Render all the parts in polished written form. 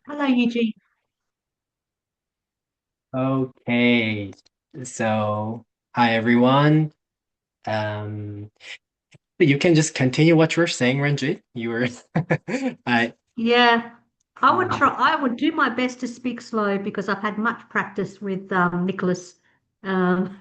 Hello, Eugene. Okay, so hi everyone. Um, you can just continue what you were saying, Ranjeet. You were, I, Yeah, I would uh, try. I would do my best to speak slow because I've had much practice with Nicholas um,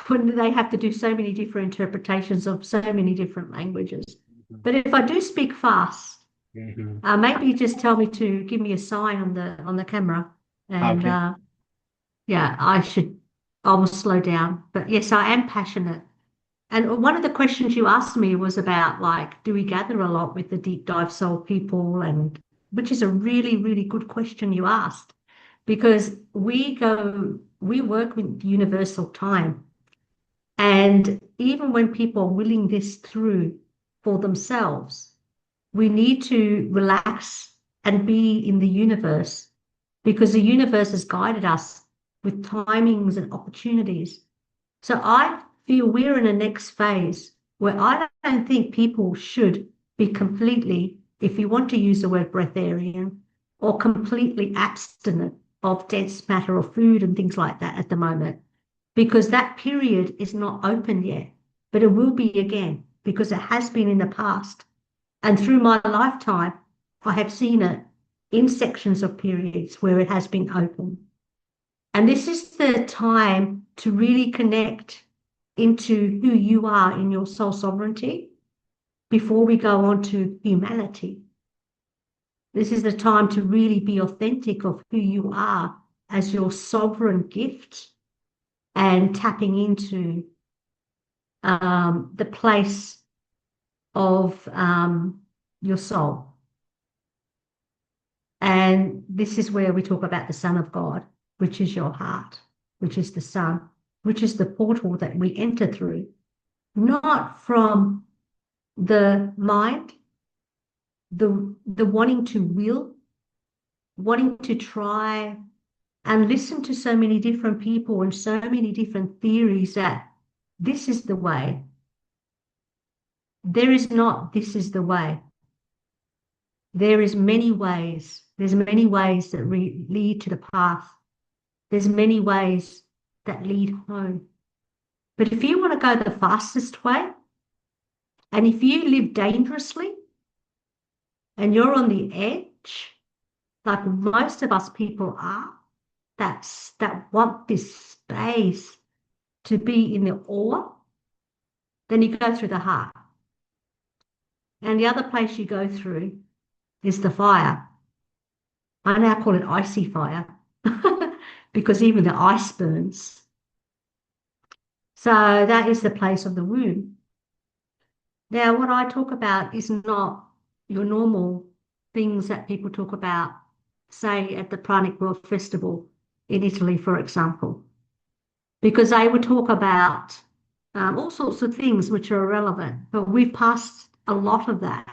when they have to do so many different interpretations of so many different languages. But if I do speak fast, mhm. maybe just tell me to give me a sign on the camera, and Okay. yeah, I will slow down. But yes, I am passionate. And one of the questions you asked me was about like, do we gather a lot with the deep dive soul people? And which is a really, really good question you asked, because we work with universal time. And even when people are willing this through for themselves, we need to relax and be in the universe because the universe has guided us with timings and opportunities. So I feel we're in a next phase where I don't think people should be completely, if you want to use the word breatharian, or completely abstinent of dense matter or food and things like that at the moment, because that period is not open yet, but it will be again because it has been in the past. And through my lifetime, I have seen it in sections of periods where it has been open. And this is the time to really connect into who you are in your soul sovereignty before we go on to humanity. This is the time to really be authentic of who you are as your sovereign gift and tapping into the place of your soul. And this is where we talk about the Son of God, which is your heart, which is the Son, which is the portal that we enter through, not from the mind, the wanting to will, wanting to try and listen to so many different people and so many different theories that this is the way. There is not this is the way. There is many ways. There's many ways that lead to the path. There's many ways that lead home. But if you want to go the fastest way, and if you live dangerously and you're on the edge, like most of us people are, that want this space to be in the awe, then you go through the heart. And the other place you go through is the fire. I now call it icy fire because even the ice burns. So that is the place of the womb. Now, what I talk about is not your normal things that people talk about, say at the Pranic World Festival in Italy, for example, because they would talk about all sorts of things which are irrelevant, but we've passed a lot of that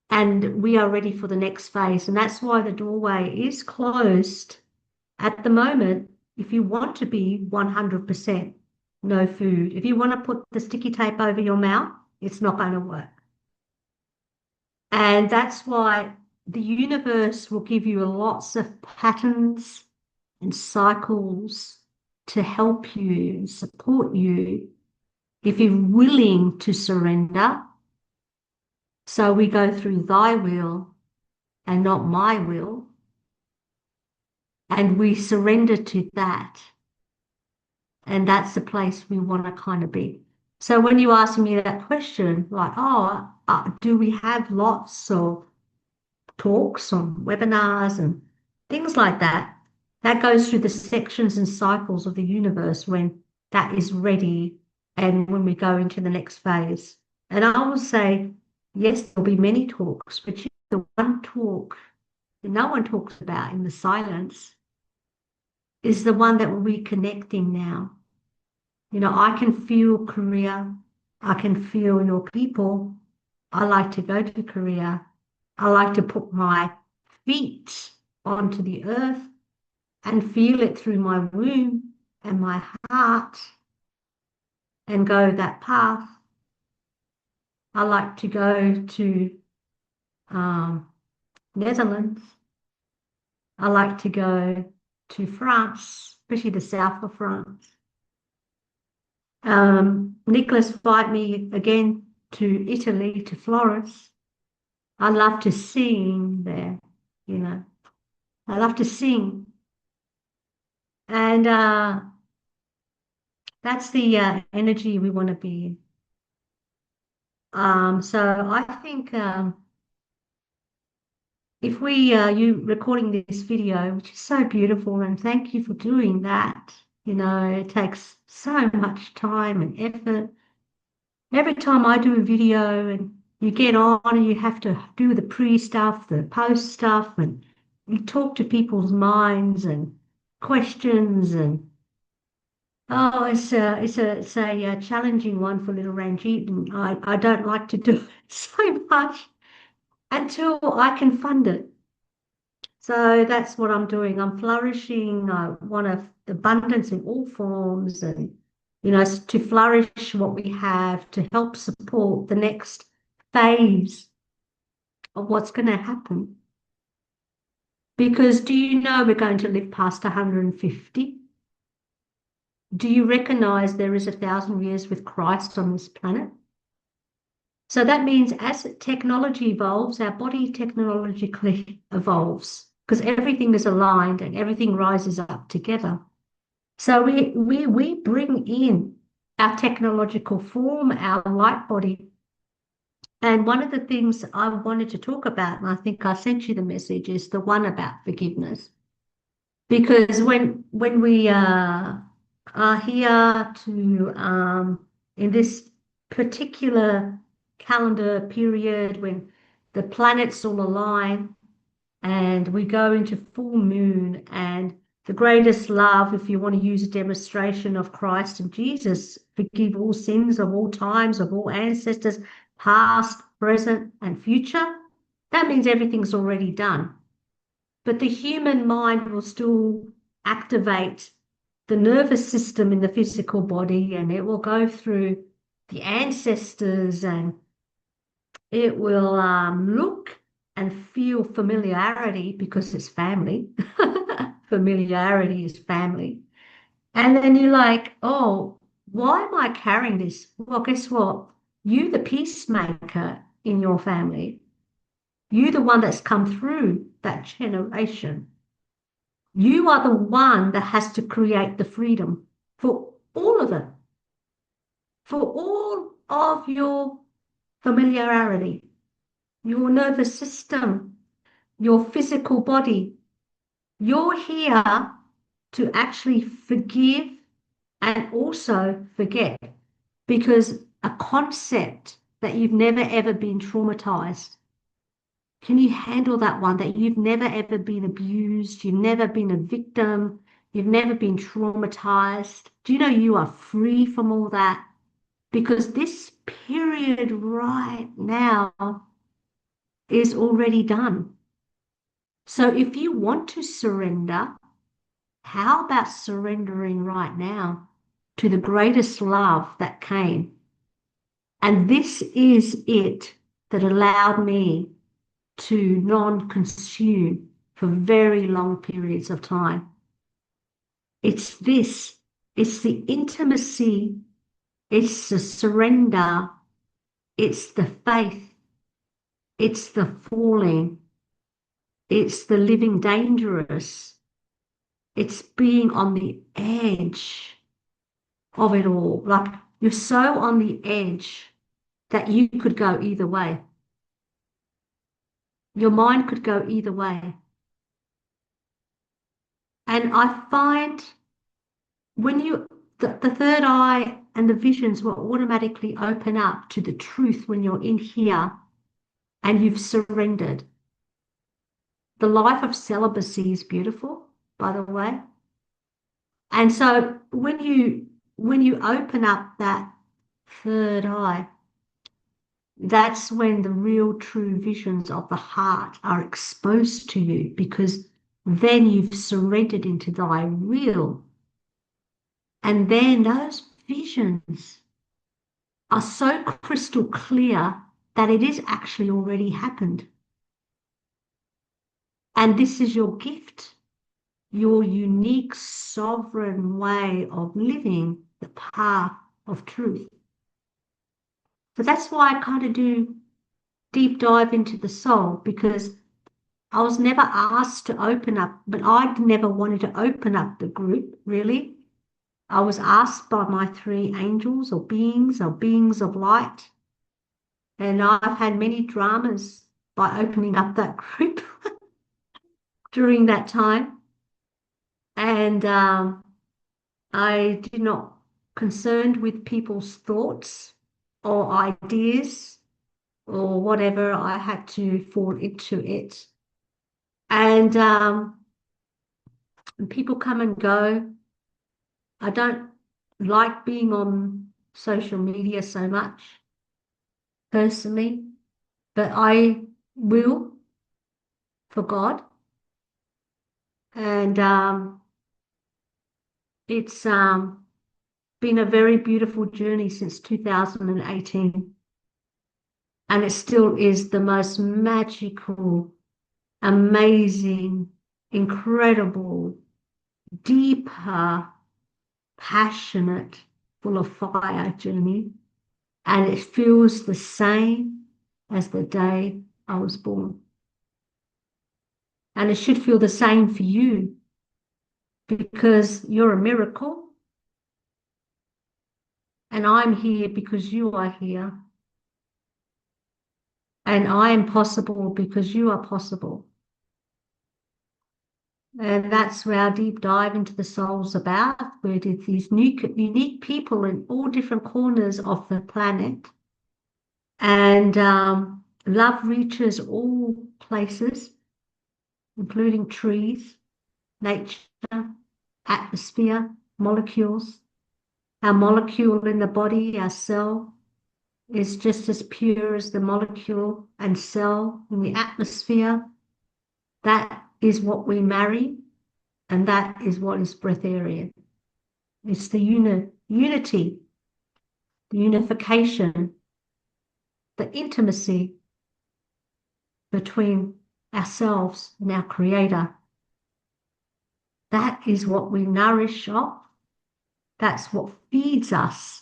and we are ready for the next phase. And that's why the doorway is closed at the moment. If you want to be 100% no food, if you want to put the sticky tape over your mouth, it's not going to work. And that's why the universe will give you lots of patterns and cycles to help you, support you if you're willing to surrender. So we go through thy will and not my will, and we surrender to that. And that's the place we want to kind of be. So when you ask me that question, like, oh, do we have lots of talks on webinars and things like that? That goes through the sections and cycles of the universe when that is ready and when we go into the next phase. And I will say, yes, there'll be many talks, but the one talk that no one talks about in the silence is the one that we're connecting now. I can feel Korea. I can feel your people. I like to go to Korea. I like to put my feet onto the earth and feel it through my womb and my heart and go that path. I like to go to um, Netherlands I like to go to France, especially the south of France. Nicholas invited me again to Italy, to Florence. I love to sing there, you know. I love to sing. And that's the energy we want to be in. So I think if you recording this video, which is so beautiful, and thank you for doing that. You know, it takes so much time and effort. Every time I do a video and you get on and you have to do the pre stuff, the post stuff, and you talk to people's minds and questions and oh, it's a challenging one for little Ranjeet, and I don't like to do it so much until I can fund it. So that's what I'm doing. I'm flourishing. I want abundance in all forms and, to flourish what we have to help support the next phase of what's going to happen. Because do you know we're going to live past 150? Do you recognize there is 1,000 years with Christ on this planet? So that means as technology evolves, our body technologically evolves because everything is aligned and everything rises up together. So we bring in our technological form, our light body. And one of the things I wanted to talk about, and I think I sent you the message, is the one about forgiveness. Because when we are here to in this particular calendar period when the planets all align and we go into full moon and the greatest love, if you want to use a demonstration of Christ and Jesus, forgive all sins of all times, of all ancestors, past, present, and future. That means everything's already done. But the human mind will still activate the nervous system in the physical body and it will go through the ancestors and it will look and feel familiarity because it's family. Familiarity is family. And then you're like, oh, why am I carrying this? Well, guess what? You, the peacemaker in your family, you, the one that's come through that generation, you are the one that has to create the freedom for all of it, for all of your familiarity, your nervous system, your physical body. You're here to actually forgive and also forget because a concept that you've never ever been traumatized. Can you handle that one that you've never ever been abused? You've never been a victim. You've never been traumatized. Do you know you are free from all that? Because this period right now is already done. So if you want to surrender, how about surrendering right now to the greatest love that came? And this is it that allowed me to non-consume for very long periods of time. It's this, it's the intimacy, it's the surrender, it's the faith, it's the falling, it's the living dangerous, it's being on the edge of it all. Like you're so on the edge that you could go either way. Your mind could go either way. And I find when the third eye and the visions will automatically open up to the truth when you're in here and you've surrendered. The life of celibacy is beautiful, by the way. And so when you open up that third eye, that's when the real true visions of the heart are exposed to you because then you've surrendered into thy will. And then those visions are so crystal clear that it is actually already happened. And this is your gift your unique sovereign way of living the path of truth. So that's why I kind of do deep dive into the soul, because I was never asked to open up, but I never wanted to open up the group, really. I was asked by my three angels or beings of light, and I've had many dramas by opening up that group during that time. And I did not concerned with people's thoughts or ideas or whatever. I had to fall into it. And people come and go. I don't like being on social media so much personally, but I will for God. And it's been a very beautiful journey since 2018. And it still is the most magical, amazing, incredible, deeper, passionate, full of fire journey. And it feels the same as the day I was born. And it should feel the same for you because you're a miracle. And I'm here because you are here. And I am possible because you are possible. And that's where our deep dive into the soul's about, where it's these unique people in all different corners of the planet. And love reaches all places, including trees, nature, atmosphere, molecules. Our molecule in the body, our cell, is just as pure as the molecule and cell in the atmosphere. That is what we marry, and that is what is breatharian. It's the unity, the unification, the intimacy between ourselves and our Creator. That is what we nourish off. That's what feeds us.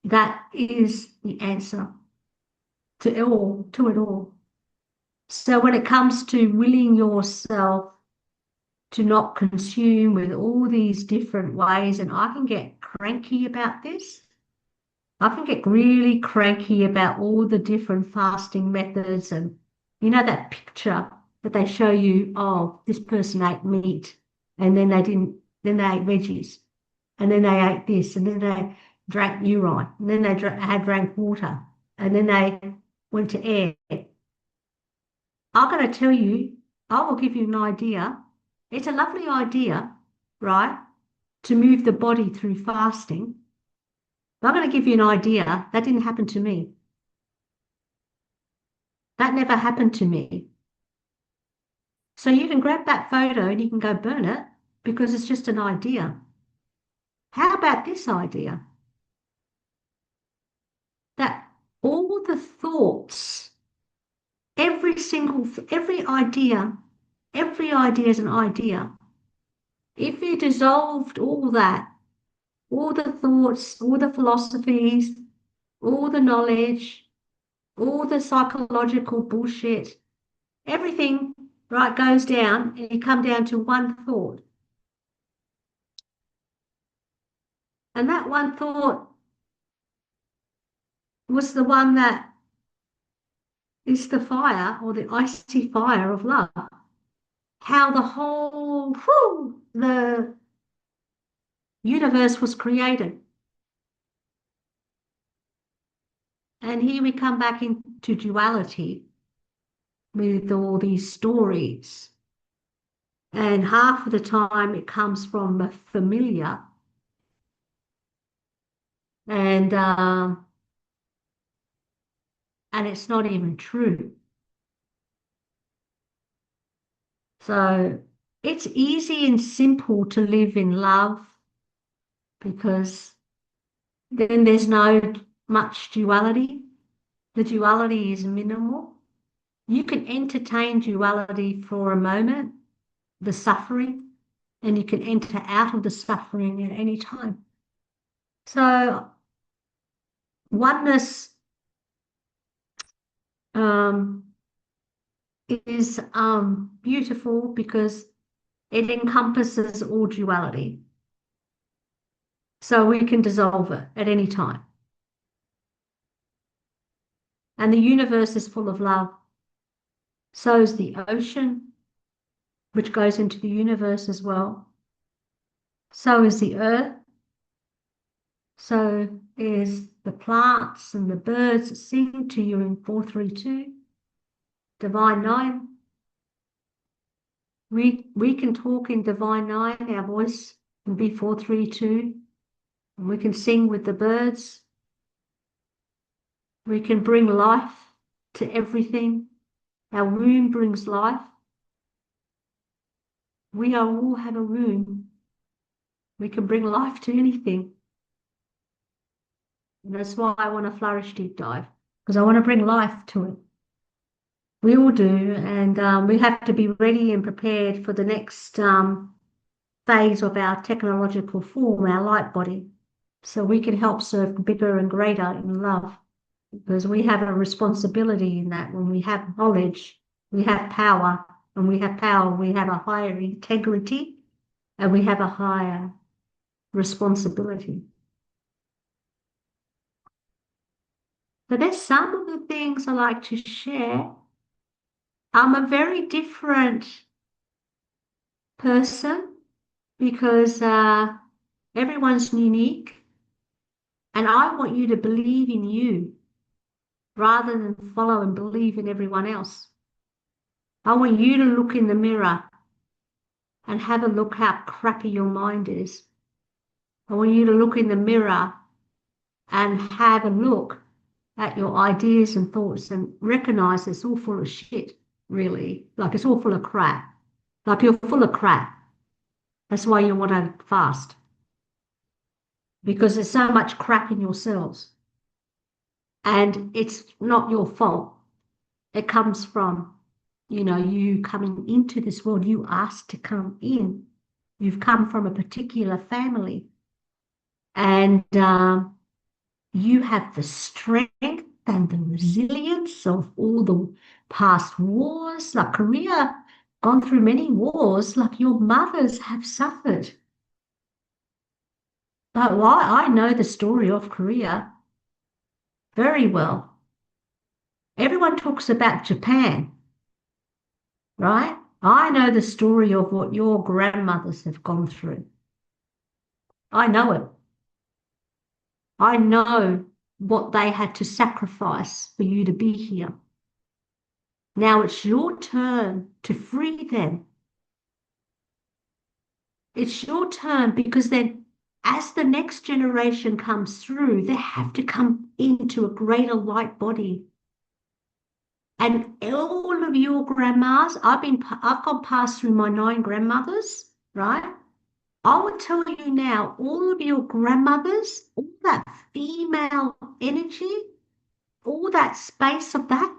That is the answer to it all. So when it comes to willing yourself to not consume with all these different ways, and I can get cranky about this. I can get really cranky about all the different fasting methods and that picture that they show you, oh, this person ate meat and then they didn't, then they ate veggies and then they ate this and then they drank urine and then they drank water and then they went to air. I'm going to tell you, I will give you an idea. It's a lovely idea, right, to move the body through fasting. But I'm going to give you an idea. That didn't happen to me. That never happened to me. So you can grab that photo and you can go burn it because it's just an idea. How about this idea? That all the thoughts, every idea is an idea. If you dissolved all that, all the thoughts, all the philosophies, all the knowledge, all the psychological bullshit, everything, right, goes down and you come down to one thought. And that one thought was the one that is the fire or the icy fire of love. How the whole, the universe was created. And here we come back into duality with all these stories. And half of the time it comes from a familiar. And it's not even true. So it's easy and simple to live in love because then there's no much duality. The duality is minimal. You can entertain duality for a moment, the suffering, and you can enter out of the suffering at any time. So oneness um, is beautiful because it encompasses all duality. So we can dissolve it at any time. And the universe is full of love. So is the ocean, which goes into the universe as well. So is the earth. So is the plants and the birds that sing to you in 432, Divine Nine. We can talk in Divine Nine, our voice can be 432, and we can sing with the birds. We can bring life to everything. Our womb brings life. We all have a womb. We can bring life to anything. And that's why I want to flourish deep dive, because I want to bring life to it. We all do, and we have to be ready and prepared for the next phase of our technological form, our light body, so we can help serve bigger and greater in love, because we have a responsibility in that. When we have knowledge, we have power. When we have power, we have a higher integrity and we have a higher responsibility. So there's some of the things I like to share. I'm a very different person because everyone's unique, and I want you to believe in you rather than follow and believe in everyone else. I want you to look in the mirror and have a look how crappy your mind is. I want you to look in the mirror and have a look at your ideas and thoughts and recognize it's all full of shit, really. Like it's all full of crap. Like you're full of crap. That's why you want to fast. Because there's so much crap in yourselves. And it's not your fault. It comes from, you coming into this world. You asked to come in. You've come from a particular family. And you have the strength and the resilience of all the past wars, like Korea, gone through many wars, like your mothers have suffered. But I know the story of Korea very well. Everyone talks about Japan, right? I know the story of what your grandmothers have gone through. I know it. I know what they had to sacrifice for you to be here. Now it's your turn to free them. It's your turn, because then as the next generation comes through, they have to come into a greater light body. And all of your grandmas, I've gone past through my 9 grandmothers, right? I will tell you now, all of your grandmothers, all that female energy, all that space of that,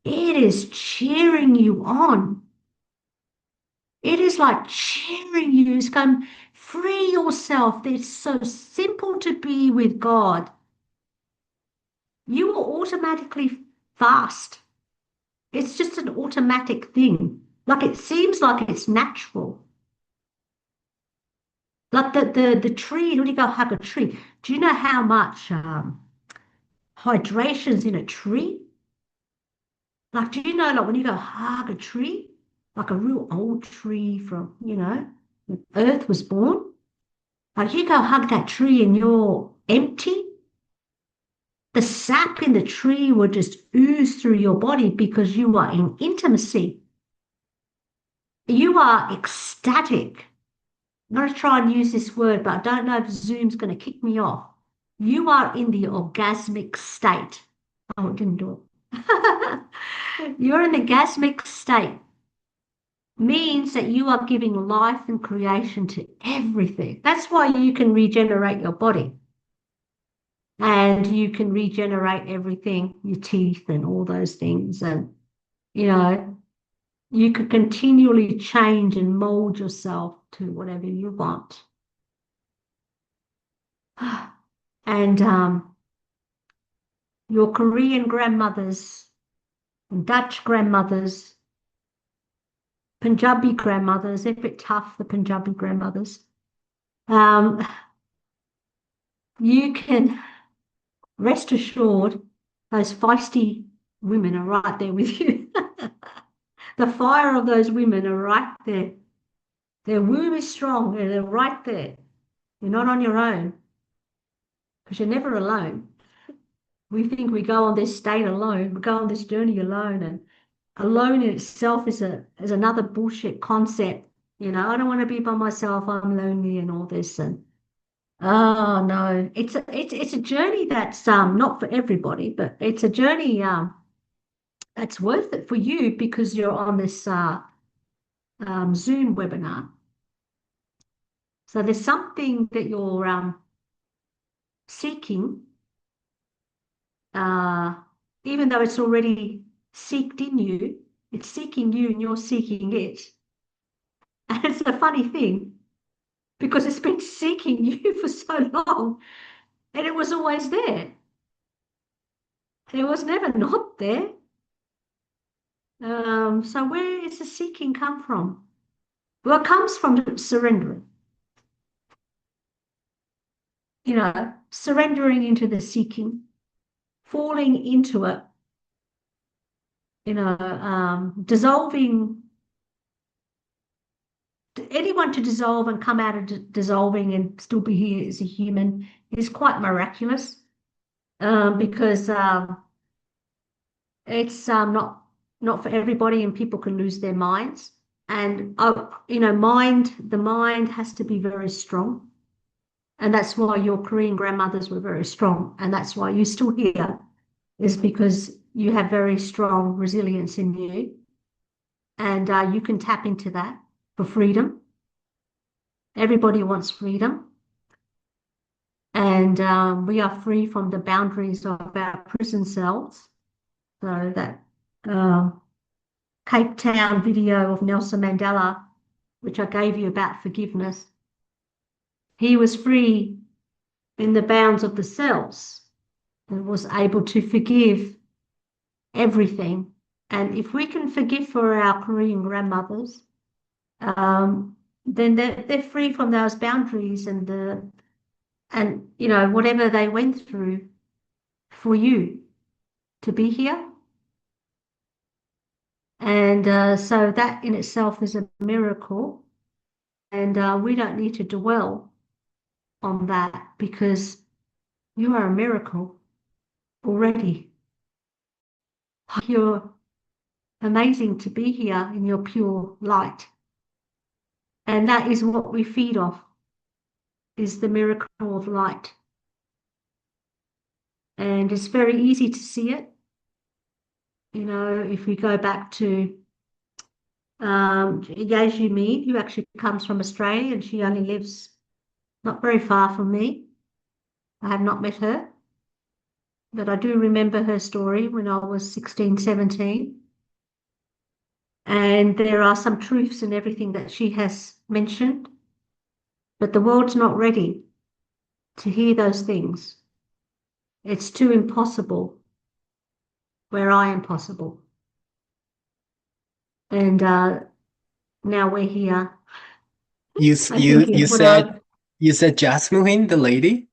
it is cheering you on. It is like cheering you. It's going, free yourself. It's so simple to be with God. You will automatically fast. It's just an automatic thing. Like it seems like it's natural. Like the tree, when you go hug a tree, do you know how much hydration's in a tree? Like, do you know, like when you go hug a tree, like a real old tree from, when Earth was born, like you go hug that tree and you're empty, the sap in the tree will just ooze through your body because you are in intimacy. You are ecstatic. I'm going to try and use this word, but I don't know if Zoom's going to kick me off. You are in the orgasmic state. Oh, it didn't do it. You're in the orgasmic state. Means that you are giving life and creation to everything. That's why you can regenerate your body. And you can regenerate everything, your teeth and all those things. And, you know, you could continually change and mold yourself to whatever you want. And your Korean grandmothers, and Dutch grandmothers, Punjabi grandmothers, they're a bit tough, the Punjabi grandmothers. Um, you can rest assured those feisty women are right there with you. The fire of those women are right there. Their womb is strong and they're right there. You're not on your own because you're never alone. We think we go on this state alone, we go on this journey alone, and alone in itself is another bullshit concept. I don't want to be by myself, I'm lonely and all this. And oh no, it's a journey that's not for everybody, but it's a journey that's worth it for you because you're on this Zoom webinar. So there's something that you're seeking, uh, even though it's already seeked in you, it's seeking you and you're seeking it. And it's a funny thing because it's been seeking you for so long and it was always there. It was never not there. So where is the seeking come from? Well, it comes from surrendering, surrendering into the seeking, falling into it, dissolving. Anyone to dissolve and come out of dissolving and still be here as a human is quite miraculous, because it's not for everybody, and people can lose their minds. And the mind has to be very strong, and that's why your Korean grandmothers were very strong, and that's why you're still here, is because you have very strong resilience in you, and you can tap into that for freedom. Everybody wants freedom, and we are free from the boundaries of our prison cells. So that uh, Cape Town video of Nelson Mandela, which I gave you about forgiveness, he was free in the bounds of the cells and was able to forgive everything. And if we can forgive for our Korean grandmothers, then they're free from those boundaries and whatever they went through for you to be here. And so that in itself is a miracle. And we don't need to dwell on that because you are a miracle already. You're amazing to be here in your pure light. And that is what we feed off, is the miracle of light. And it's very easy to see it. If we go back to Yasmin, who actually comes from Australia, and she only lives not very far from me. I have not met her, but I do remember her story when I was 16, 17. And there are some truths in everything that she has mentioned, but the world's not ready to hear those things. It's too impossible where I am possible. And now we're here. You I think you it would said Jasmine, the lady?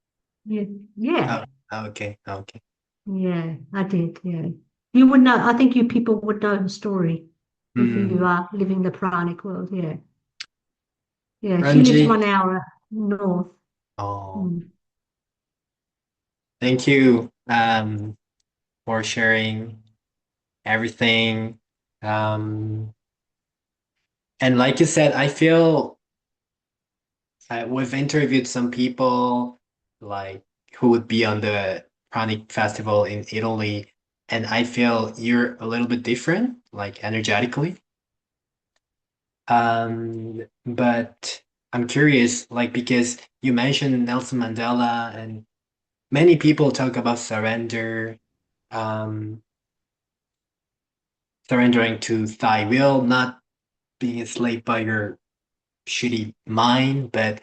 yeah, yeah, Oh, okay, okay. yeah, I did, yeah. You would know, I think you people would know her story if you Hmm. are living the Pranic world, yeah. Yeah, she lives Ranjeet. 1 hour north. Oh, Mm. thank you for sharing everything. Um, and like you said, I feel we've interviewed some people like who would be on the Pranic Festival in Italy, and I feel you're a little bit different, like energetically. But I'm curious, like because you mentioned Nelson Mandela, and many people talk about surrender. Um, surrendering to thy will, not being enslaved by your shitty mind, but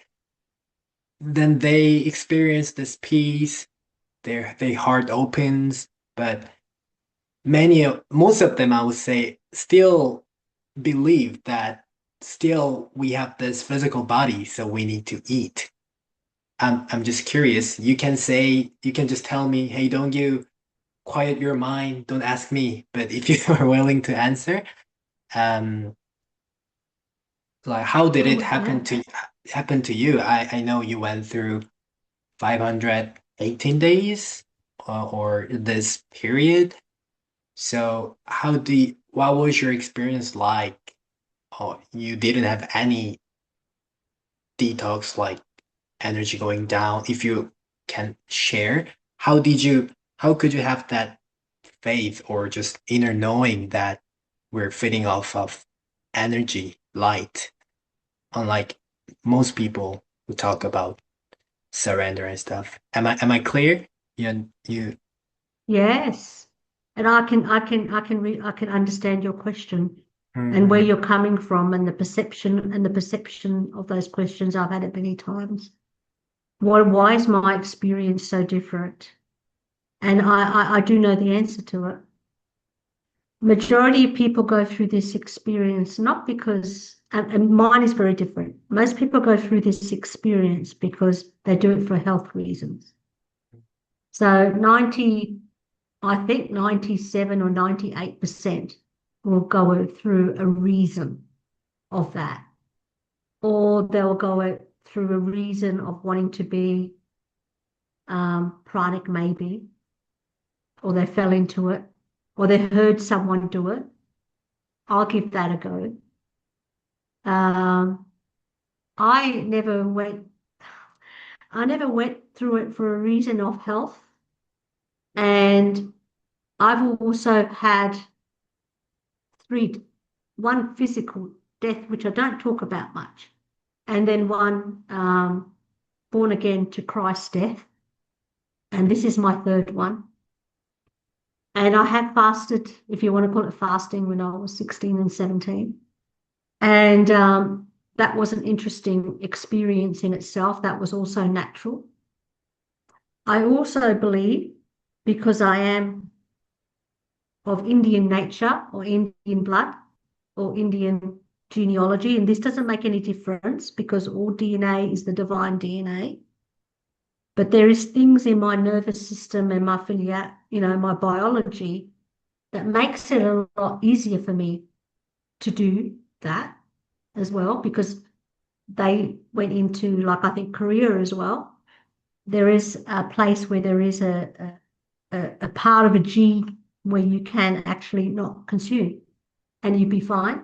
then they experience this peace, their heart opens, but most of them, I would say, still believe that still we have this physical body, so we need to eat. I'm just curious. You can just tell me, hey, don't you quiet your mind, don't ask me. But if you are willing to answer, um, like how did it Oh, yeah. happen to you? I know you went through 518 days or this period. So what was your experience like? Oh, you didn't have any detox, like energy going down. If you can share, how could you have that faith or just inner knowing that we're feeding off of energy, light, unlike most people who talk about surrender and stuff. Am I clear? You Yes. And I can understand your question and where Mhm. you're coming from and the perception of those questions. I've had it many times. Why is my experience so different? And I do know the answer to it. Majority of people go through this experience not because, and mine is very different. Most people go through this experience because they do it for health reasons. So 90, I think 97 or 98% will go through a reason of that, or they'll go through a reason of wanting to be pranic maybe, or they fell into it, or they heard someone do it. I'll give that a go. Um, I never went, I never went through it for a reason of health. And I've also had three, one physical death, which I don't talk about much, and then one born again to Christ death. And this is my third one. And I have fasted, if you want to call it fasting, when I was 16 and 17. And that was an interesting experience in itself. That was also natural. I also believe, because I am of Indian nature or Indian blood or Indian genealogy, and this doesn't make any difference because all DNA is the divine DNA. But there is things in my nervous system and my biology that makes it a lot easier for me to do that as well because they went into, like, I think Korea as well. There is a place where there is a part of a gene where you can actually not consume and you'd be fine.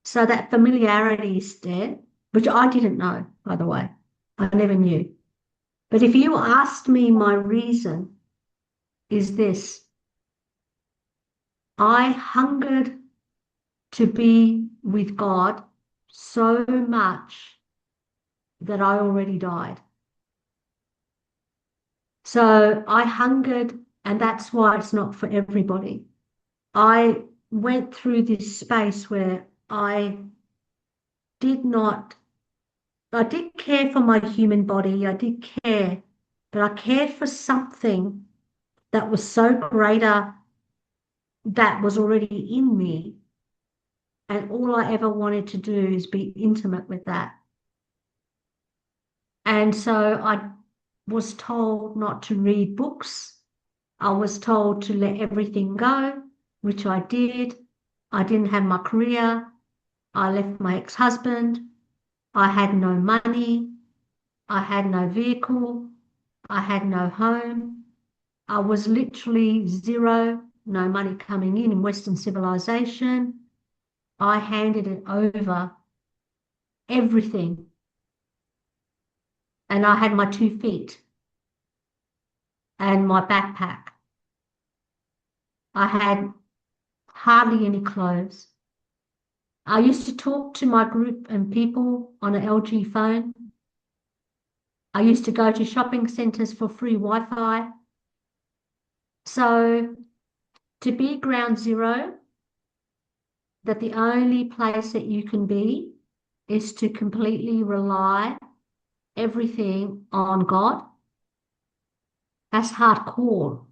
So that familiarity is there, which I didn't know, by the way. I never knew. But if you asked me, my reason is this: I hungered to be with God so much that I already died. So I hungered, and that's why it's not for everybody. I went through this space where did not, I did care for my human body, I did care, but I cared for something that was so greater that was already in me. And all I ever wanted to do is be intimate with that. And so I was told not to read books. I was told to let everything go, which I did. I didn't have my career. I left my ex-husband. I had no money. I had no vehicle. I had no home. I was literally zero, no money coming in Western civilization. I handed it over, everything. And I had my 2 feet and my backpack. I had hardly any clothes. I used to talk to my group and people on an LG phone. I used to go to shopping centres for free Wi-Fi. So to be ground zero that the only place that you can be is to completely rely everything on God. That's hardcore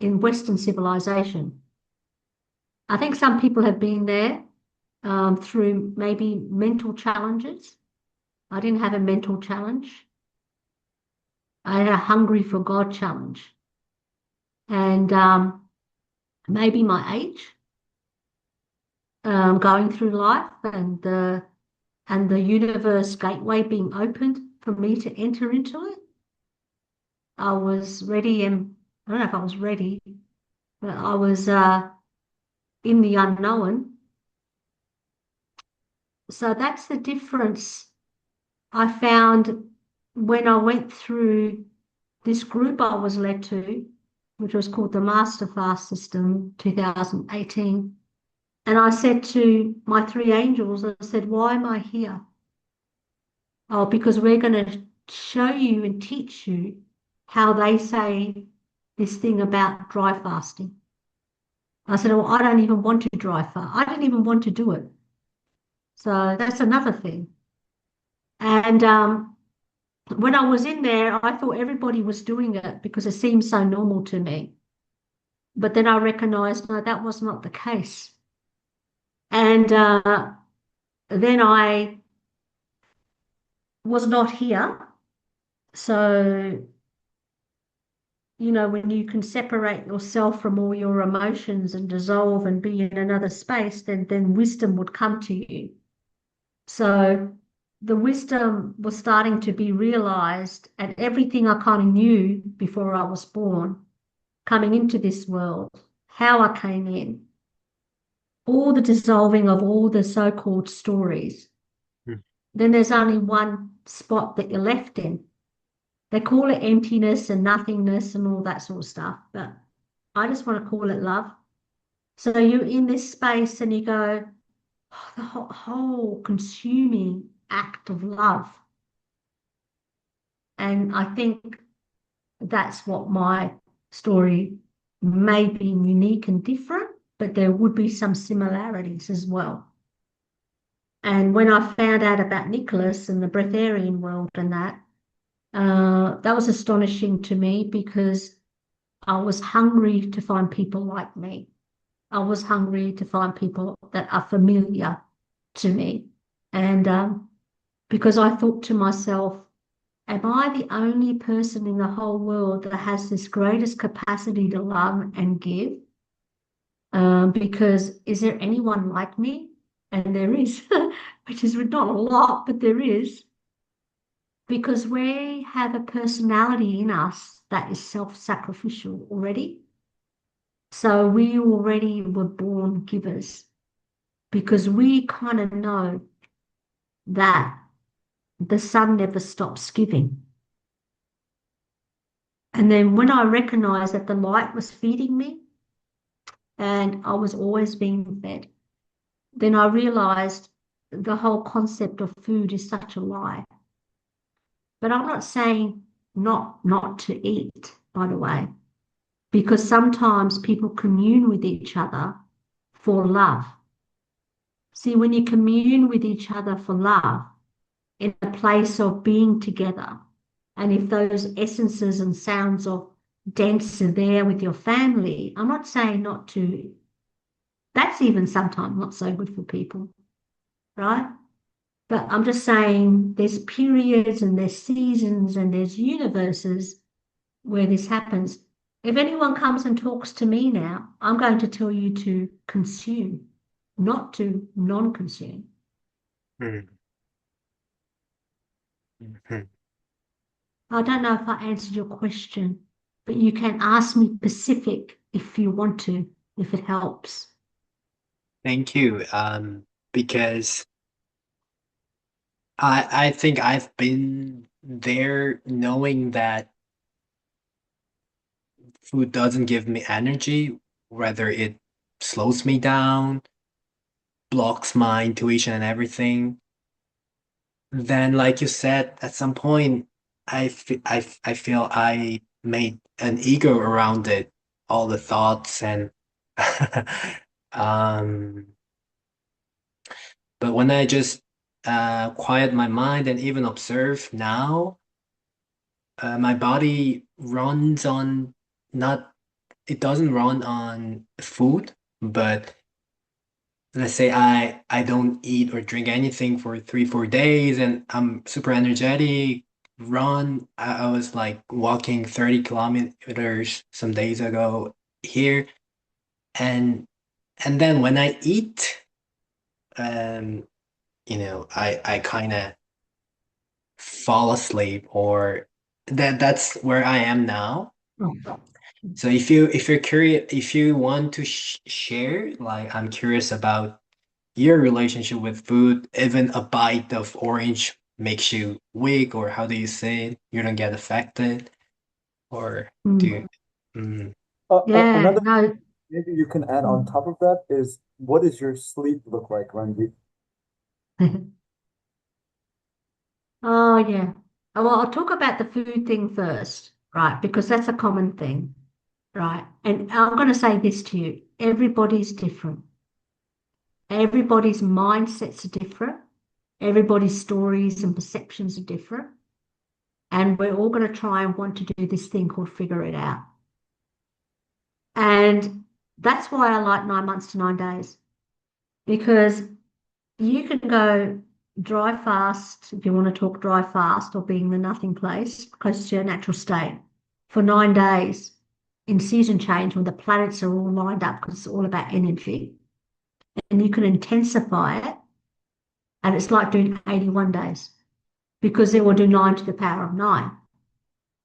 in Western civilization. I think some people have been there through maybe mental challenges. I didn't have a mental challenge. I had a hungry for God challenge. And maybe my age, going through life and the universe gateway being opened for me to enter into it. I was ready and I don't know if I was ready, but I was in the unknown. So that's the difference I found when I went through this group I was led to, which was called the Master Fast System 2018. And I said to my three angels, I said, why am I here? Oh, because we're going to show you and teach you how they say this thing about dry fasting. I said, well, I don't even want to dry fast. I didn't even want to do it. So that's another thing. And when I was in there, I thought everybody was doing it because it seemed so normal to me. But then I recognized, no, that was not the case. And then I was not here. So, when you can separate yourself from all your emotions and dissolve and be in another space, then wisdom would come to you. So the wisdom was starting to be realized, and everything I kind of knew before I was born, coming into this world, how I came in, all the dissolving of all the so-called stories. Mm. Then there's only one spot that you're left in. They call it emptiness and nothingness and all that sort of stuff, but I just want to call it love. So you're in this space and you go, oh, the whole consuming act of love. And I think that's what my story may be unique and different, but there would be some similarities as well. And when I found out about Nicholas and the breatharian world and that was astonishing to me because I was hungry to find people like me. I was hungry to find people that are familiar to me. And because I thought to myself, am I the only person in the whole world that has this greatest capacity to love and give? Because is there anyone like me? And there is, which is not a lot, but there is, because we have a personality in us that is self-sacrificial already. So we already were born givers because we kind of know that the sun never stops giving. And then when I recognized that the light was feeding me and I was always being fed, then I realized the whole concept of food is such a lie. But I'm not saying not to eat, by the way, because sometimes people commune with each other for love. See, when you commune with each other for love in a place of being together, and if those essences and sounds of dance are there with your family, I'm not saying not to, that's even sometimes not so good for people, right? But I'm just saying there's periods and there's seasons and there's universes where this happens. If anyone comes and talks to me now, I'm going to tell you to consume, not to non-consume. Mm. Mhm. I don't know if I answered your question, but you can ask me specific if you want to, if it helps. Thank you. Because I think I've been there knowing that food doesn't give me energy, whether it slows me down, blocks my intuition and everything. Then, like you said, at some point, I feel I made an ego around it, all the thoughts and um But when I just quiet my mind and even observe now, my body runs on not, it doesn't run on food, but let's say I don't eat or drink anything for 3, 4 days and I'm super energetic, run. I was like walking 30 kilometers some days ago here. And then when I eat, um, I kind of fall asleep or that's where I am now. Oh. So if you're curious, if you want to share, like I'm curious about your relationship with food, even a bite of orange makes you weak, or how do you say it? You don't get affected, or do Mm. you? Mm. Yeah, Another no. maybe you can add on Mm. top of that is what does your sleep look like, Ranjeet? Oh, yeah. Well, I'll talk about the food thing first, right? Because that's a common thing, right? And I'm going to say this to you. Everybody's different. Everybody's mindsets are different. Everybody's stories and perceptions are different. And we're all going to try and want to do this thing called figure it out. And that's why I like 9 months to 9 days, because you can go dry fast if you want to talk dry fast or being the nothing place, close to your natural state, for 9 days in season change when the planets are all lined up because it's all about energy. And you can intensify it. And it's like doing 81 days because it will do 9 to the power of 9.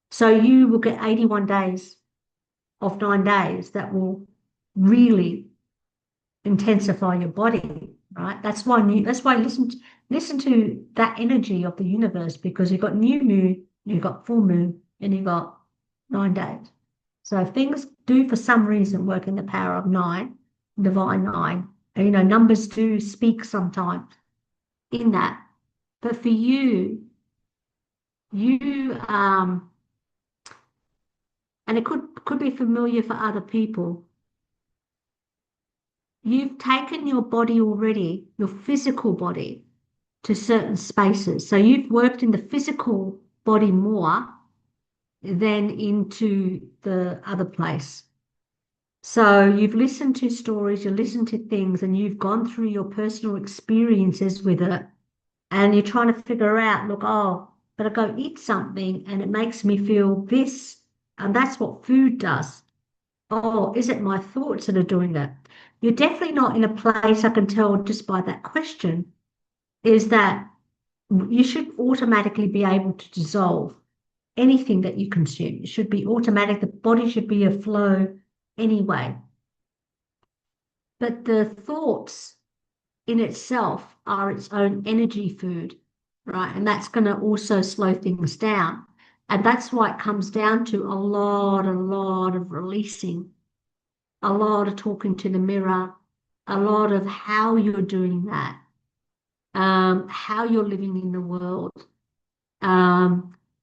So you will get 81 days of 9 days that will really intensify your body, right? That's why listen to that energy of the universe, because you've got new moon, you've got full moon, and you've got 9 days. So if things do for some reason work in the power of 9, divine 9, and numbers do speak sometimes in that. But for you, you and it could be familiar for other people. You've taken your body already, your physical body, to certain spaces. So you've worked in the physical body more than into the other place. So you've listened to stories, you listened to things, and you've gone through your personal experiences with it, and you're trying to figure out, look, oh, but I go eat something and it makes me feel this, and that's what food does. Oh, is it my thoughts that are doing that? You're definitely not in a place, I can tell just by that question, is that you should automatically be able to dissolve anything that you consume. It should be automatic. The body should be a flow anyway. But the thoughts in itself are its own energy food, right? And that's going to also slow things down. And that's why it comes down to a lot of releasing, a lot of talking to the mirror, a lot of how you're doing that, how you're living in the world.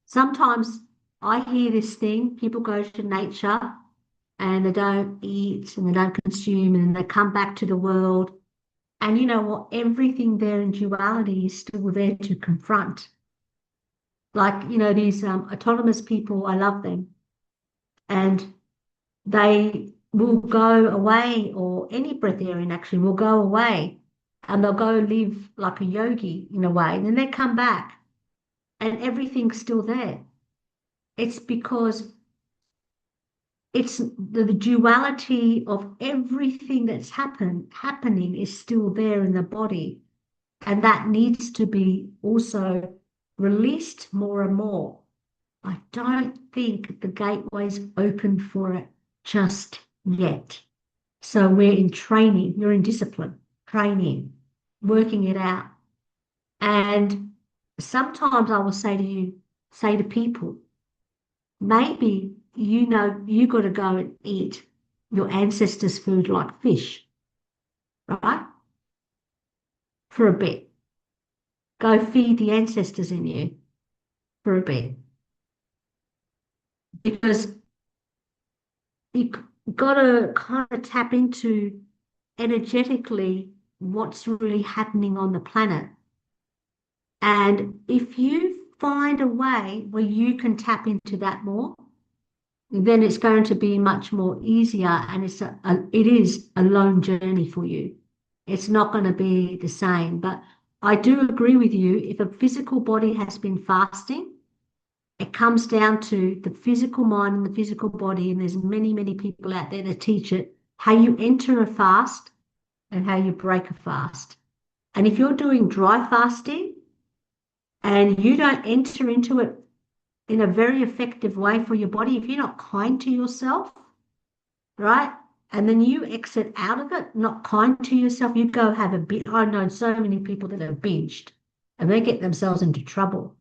Sometimes I hear this thing, people go to nature and they don't eat and they don't consume and they come back to the world. And you know what? Everything there in duality is still there to confront. Like, these autonomous people, I love them. And they will go away, or any breatharian actually will go away and they'll go live like a yogi in a way. And then they come back and everything's still there. It's because it's the duality of everything that's happening is still there in the body. And that needs to be also released more and more. I don't think the gateway's open for it just yet. So we're in training, you're in discipline, training, working it out. And sometimes I will say to people, maybe you got to go and eat your ancestors' food like fish, right? For a bit. Go feed the ancestors in you for a bit. Because you got to kind of tap into energetically. what's really happening on the planet. And if you find a way where you can tap into that more, then it's going to be much more easier, and it is a lone journey for you. It's not going to be the same. But I do agree with you. If a physical body has been fasting, it comes down to the physical mind and the physical body, and there's many, many people out there that teach it how you enter a fast and how you break a fast. And if you're doing dry fasting and you don't enter into it in a very effective way for your body, if you're not kind to yourself, right? And then you exit out of it, not kind to yourself, you go have a bit. I know so many people that have binged and they get themselves into trouble,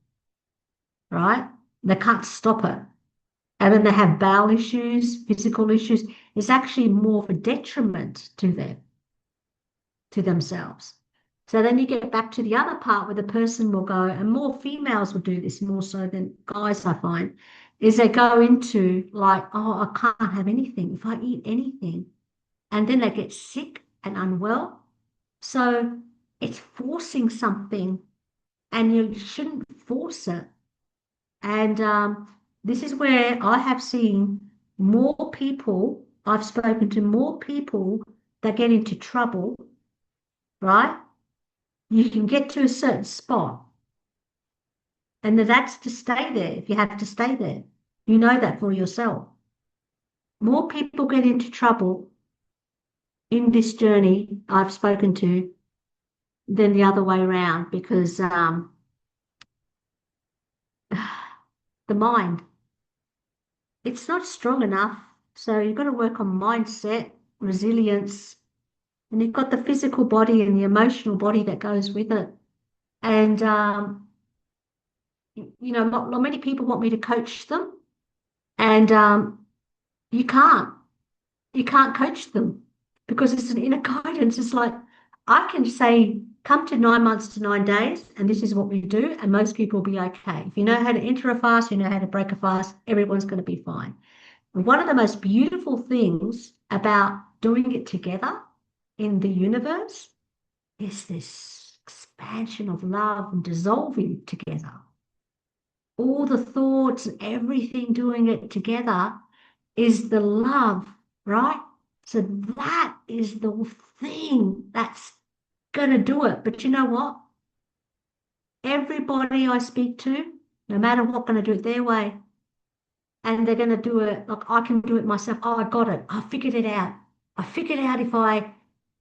right? They can't stop it. And then they have bowel issues, physical issues. It's actually more of a detriment to them, to themselves. So then you get back to the other part where the person will go, and more females will do this more so than guys, I find, is they go into like, oh, I can't have anything if I eat anything. And then they get sick and unwell. So it's forcing something, and you shouldn't force it. And this is where I have seen more people, I've spoken to more people that get into trouble, right? You can get to a certain spot, and that's to stay there if you have to stay there. You know that for yourself. More people get into trouble in this journey I've spoken to than the other way around because the mind, it's not strong enough. So you've got to work on mindset, resilience, and you've got the physical body and the emotional body that goes with it. And not many people want me to coach them, and you can't. You can't coach them because it's an inner guidance. It's like I can say, come to 9 months to 9 days, and this is what we do, and most people will be okay. If you know how to enter a fast, you know how to break a fast, everyone's going to be fine. And one of the most beautiful things about doing it together in the universe is this expansion of love and dissolving together. All the thoughts and everything doing it together is the love, right? So that is the thing that's going to do it. But you know what? Everybody I speak to, no matter what, going to do it their way. And they're going to do it like I can do it myself. Oh, I got it. I figured it out. I figured out if I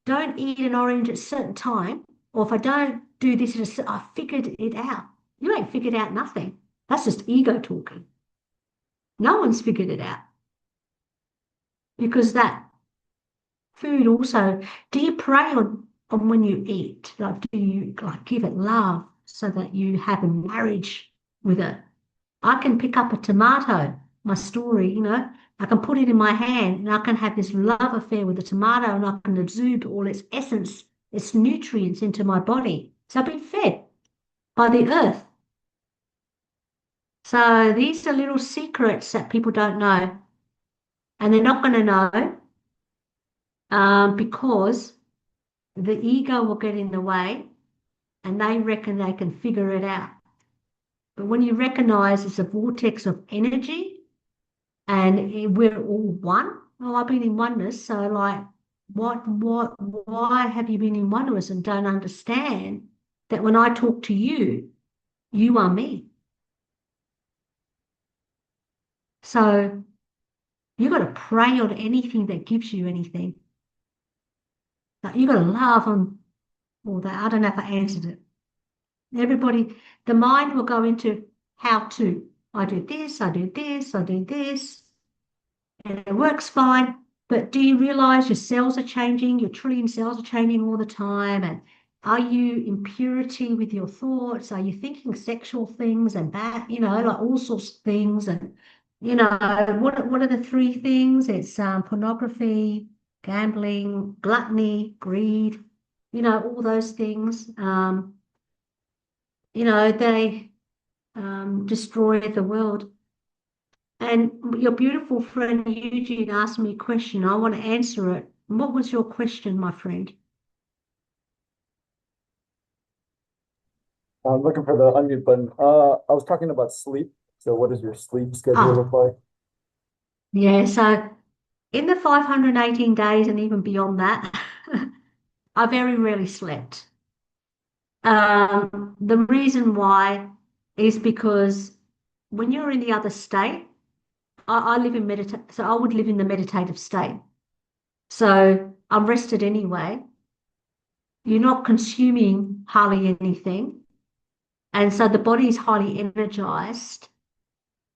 don't eat an orange at a certain time, or if I don't do this, I figured it out. You ain't figured out nothing. That's just ego talking. No one's figured it out because that food also, do you pray on when you eat? Like, do you like give it love so that you have a marriage with it? I can pick up a tomato, my story, I can put it in my hand and I can have this love affair with the tomato and I can absorb all its essence, its nutrients into my body. So I've been fed by the earth. So these are little secrets that people don't know, and they're not going to know because the ego will get in the way and they reckon they can figure it out. But when you recognize it's a vortex of energy and we're all one, oh, I've been in oneness. So, like, why have you been in oneness and don't understand that when I talk to you, you are me? So, you got to pray on anything that gives you anything. Like, you got to love on all that. I don't know if I answered it. Everybody, the mind will go into how to. I do this, I do this, I do this, and it works fine. But do you realize your cells are changing? Your trillion cells are changing all the time. And are you in purity with your thoughts? Are you thinking sexual things and bad, like all sorts of things? And, what are the three things? It's pornography, gambling, gluttony, greed, all those things. They destroy the world. And your beautiful friend Eugene asked me a question. I want to answer it. What was your question, my friend? I'm looking for the unmute button. I was talking about sleep. So what does your sleep schedule look Oh, like? yeah. So in the 518 days and even beyond that, I very rarely slept. The reason why is because when you're in the other state, I live in so I would live in the meditative state. So I'm rested anyway. You're not consuming hardly anything. And so the body is highly energized.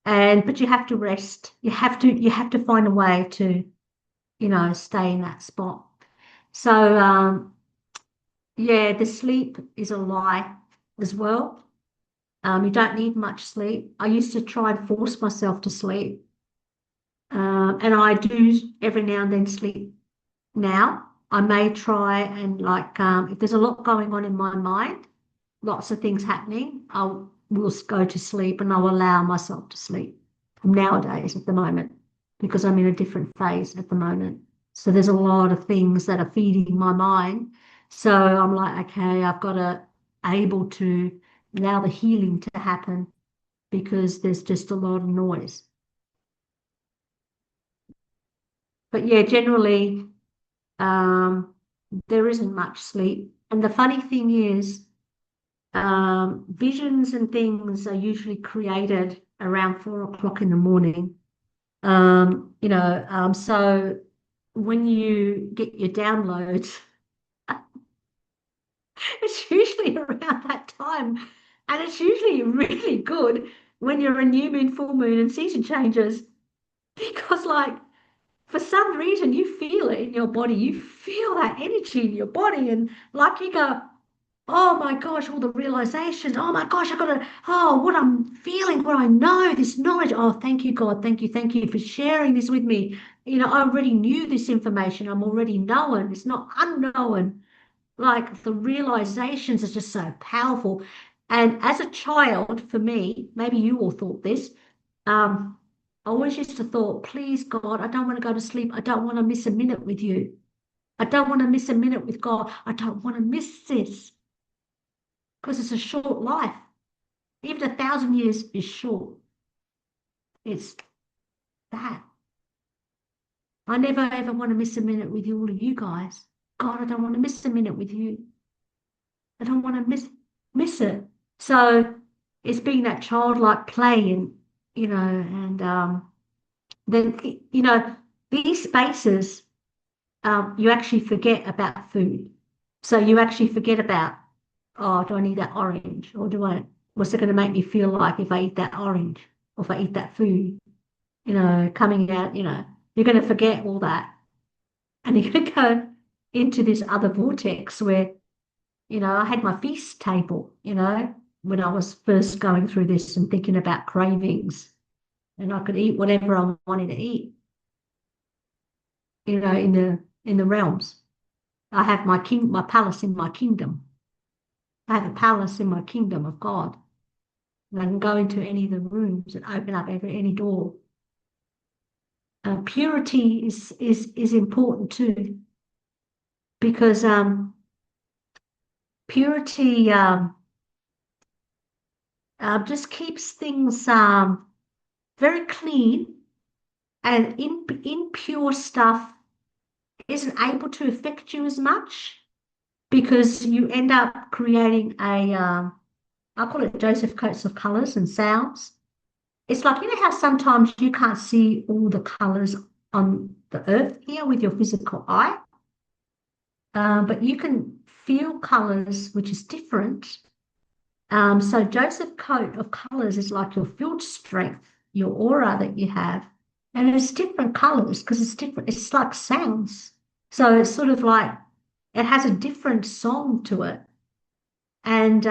And but you have to rest. You have to find a way to, stay in that spot. So yeah, the sleep is a lie as well. You don't need much sleep. I used to try and force myself to sleep. And I do every now and then sleep now. I may try and like if there's a lot going on in my mind, lots of things happening, I will go to sleep and I'll allow myself to sleep nowadays at the moment because I'm in a different phase at the moment. So there's a lot of things that are feeding my mind. So I'm like, okay, I've got to able to allow the healing to happen because there's just a lot of noise. But yeah, generally, um, there isn't much sleep. And the funny thing is, visions and things are usually created around 4 o'clock in the morning. So when you get your downloads, it's usually around that time. And it's usually really good when you're a new moon, full moon, and season changes because, like, for some reason, you feel it in your body. You feel that energy in your body. And, like, you go, oh my gosh, all the realizations. Oh my gosh, I got to, oh, what I'm feeling, what I know, this knowledge. Oh, thank you, God. Thank you for sharing this with me. I already knew this information. I'm already known. It's not unknown. Like the realizations are just so powerful. And as a child, for me, maybe you all thought this, I always used to thought, please, God, I don't want to go to sleep. I don't want to miss a minute with you. I don't want to miss a minute with God. I don't want to miss this because it's a short life. Even 1,000 years is short. It's that. I never ever want to miss a minute with you, all of you guys. God, I don't want to miss a minute with you. I don't want to miss it. So it's being that childlike play and and then these spaces you actually forget about food. So you actually forget about, oh, do I need that orange? Or what's it going to make me feel like if I eat that orange? Or if I eat that food? Coming out, you're going to forget all that. And you're going to go into this other vortex where, I had my feast table, when I was first going through this and thinking about cravings. And I could eat whatever I wanted to eat, in the realms. I have my palace in my kingdom. I have a palace in my kingdom of God. And I can go into any of the rooms and open up any door. Purity is important too, because purity just keeps things very clean, and impure stuff isn't able to affect you as much because you end up creating I call it Joseph coats of colors and sounds. It's like, how sometimes you can't see all the colors on the earth here with your physical eye, but you can feel colors, which is different. So Joseph coat of colors is like your field strength, your aura that you have, and it's different colors because it's different. It's like sounds. So it's sort of like it has a different song to it, and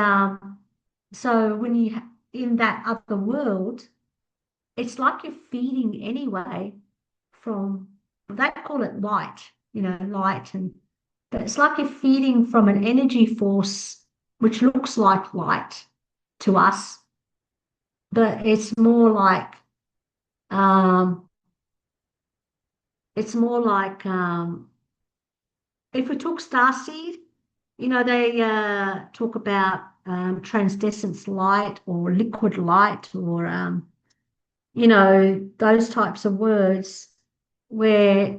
so when in that other world, it's like you're feeding anyway from, they call it light, light, but it's like you're feeding from an energy force which looks like light to us, but um it's more like if we talk starseed, they talk about translucent light or liquid light or you know, those types of words where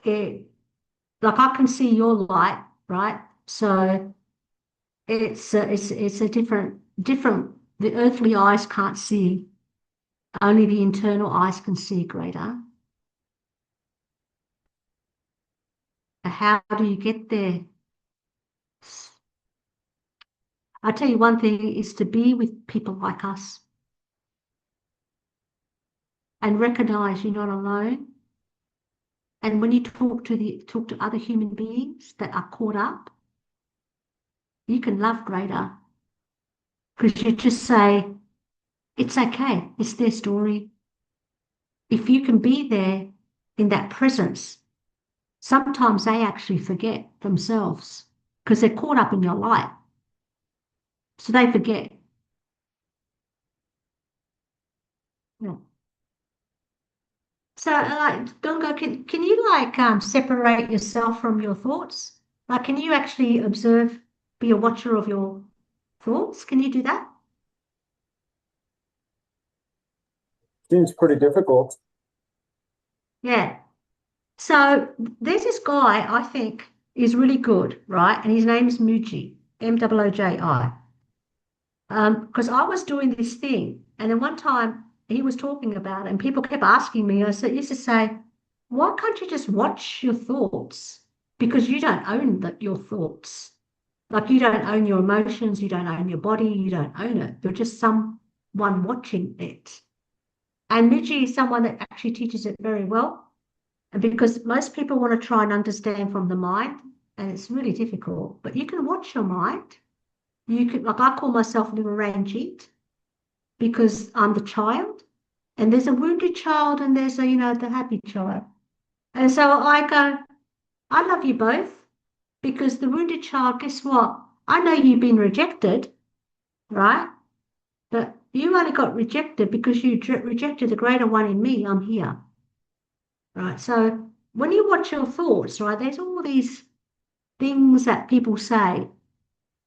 it, like I can see your light, right? So it's a different. The earthly eyes can't see. Only the internal eyes can see greater. How do you get there? I tell you one thing is to be with people like us and recognize you're not alone. And when you talk to other human beings that are caught up, you can love greater because you just say, it's okay, it's their story. If you can be there in that presence, sometimes they actually forget themselves because they're caught up in your light. So they forget. Yeah. So, like, Gunga, can you like separate yourself from your thoughts? Like, can you actually observe, be a watcher of your thoughts? Can you do that? Seems pretty difficult. Yeah. So there's this guy I think is really good, right? And his name's Muji, Mooji. Because I was doing this thing, and then one time he was talking about it, and people kept asking me. Used to say, why can't you just watch your thoughts? Because you don't own your thoughts. Like you don't own your emotions, you don't own your body, you don't own it. You're just someone watching it. And Muji is someone that actually teaches it very well. And because most people want to try and understand from the mind, and it's really difficult, but you can watch your mind. You could, like, I call myself little Ranjeet because I'm the child, and there's a wounded child, and there's a, you know, the happy child. And so I go, I love you both because the wounded child, guess what? I know you've been rejected, right? But you only got rejected because you rejected the greater one in me. I'm here, right? So when you watch your thoughts, right, there's all these things that people say,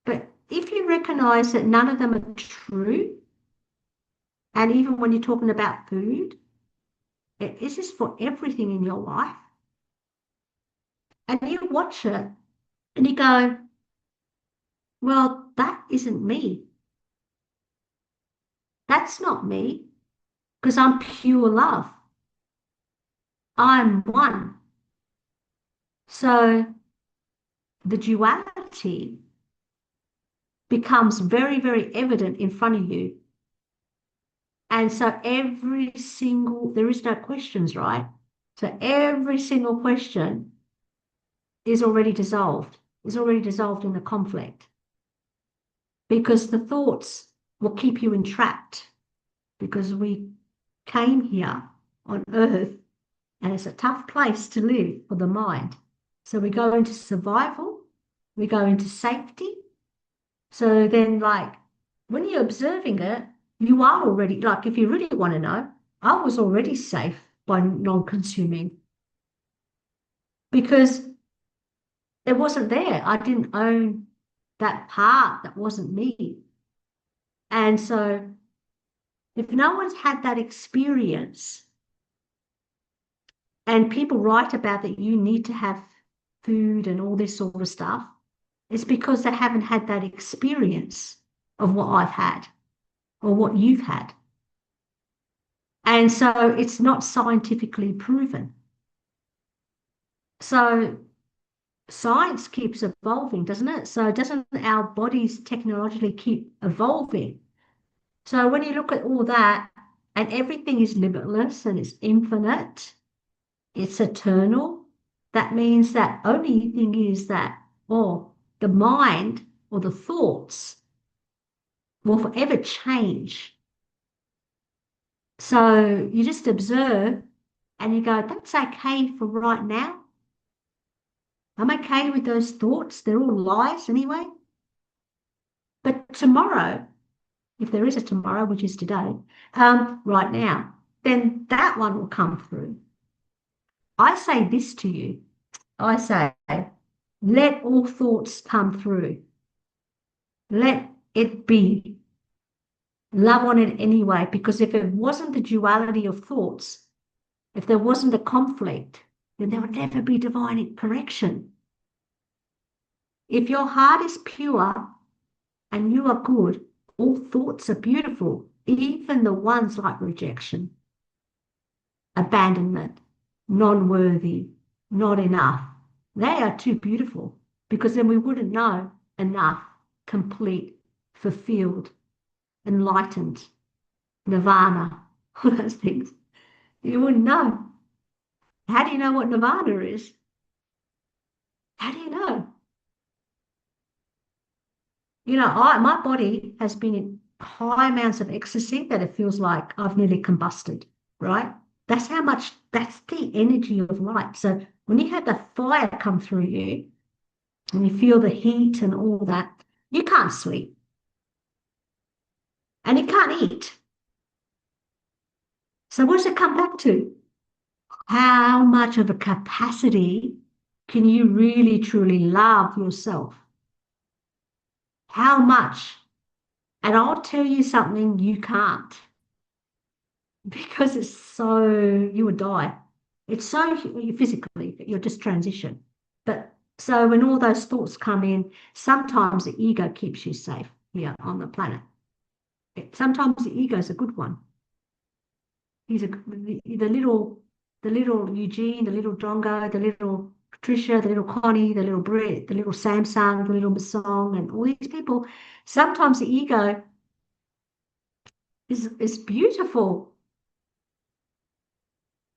but if you recognize that none of them are true, and even when you're talking about food, this is for everything in your life. And you watch it and you go, well, that isn't me. That's not me because I'm pure love. I'm one. So the duality becomes very, very evident in front of you. And so there is no questions, right? So every single question is already dissolved in the conflict because the thoughts will keep you entrapped because we came here on earth and it's a tough place to live for the mind. So we go into survival, we go into safety. So then, like, when you're observing it, you are already, like, if you really want to know, I was already safe by non-consuming because it wasn't there. I didn't own that part that wasn't me. And so if no one's had that experience and people write about that you need to have food and all this sort of stuff, it's because they haven't had that experience of what I've had or what you've had. And so it's not scientifically proven. So science keeps evolving, doesn't it? So doesn't our bodies technologically keep evolving? So when you look at all that, and everything is limitless and it's infinite, it's eternal, that means that only thing is that, or the mind or the thoughts will forever change. So you just observe and you go, that's okay for right now. I'm okay with those thoughts. They're all lies anyway. But tomorrow, if there is a tomorrow, which is today, right now, then that one will come through. I say this to you. I say, let all thoughts come through. Let it'd be love on it anyway, because if it wasn't the duality of thoughts, if there wasn't a conflict, then there would never be divine correction. If your heart is pure and you are good, all thoughts are beautiful, even the ones like rejection, abandonment, non-worthy, not enough. They are too beautiful because then we wouldn't know enough, complete, fulfilled, enlightened, nirvana, all those things. You wouldn't know. How do you know what nirvana is? How do you know? My body has been in high amounts of ecstasy that it feels like I've nearly combusted, right? That's how much, that's the energy of light. So when you have the fire come through you and you feel the heat and all that, you can't sleep and you can't eat. So what does it come back to? How much of a capacity can you really truly love yourself? How much? And I'll tell you something you can't because it's so, you would die. It's so physically, you'll just transition. But so when all those thoughts come in, sometimes the ego keeps you safe here on the planet. Sometimes the ego is a good one. He's the little Eugene, the little Drongo, the little Patricia, the little Connie, the little Brett, the little Samsung, the little Masong, and all these people. Sometimes the ego is beautiful.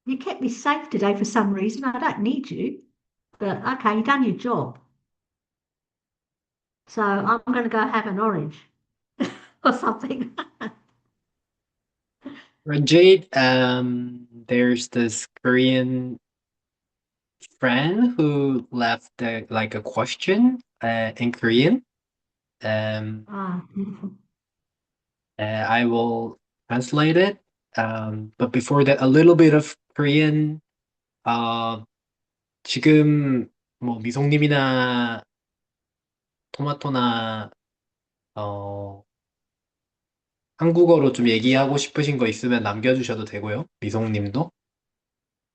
You kept me safe today for some reason. I don't need you, but okay, you've done your job. So I'm going to go have an orange or something. Ranjeet, there's this Korean friend who left like a question in Korean. Beautiful. I will translate it. But before that, a little bit of Korean. 어, 지금 뭐 미송님이나 토마토나 어, 한국어로 좀 얘기하고 싶으신 거 있으면 남겨주셔도 되고요. 미송님도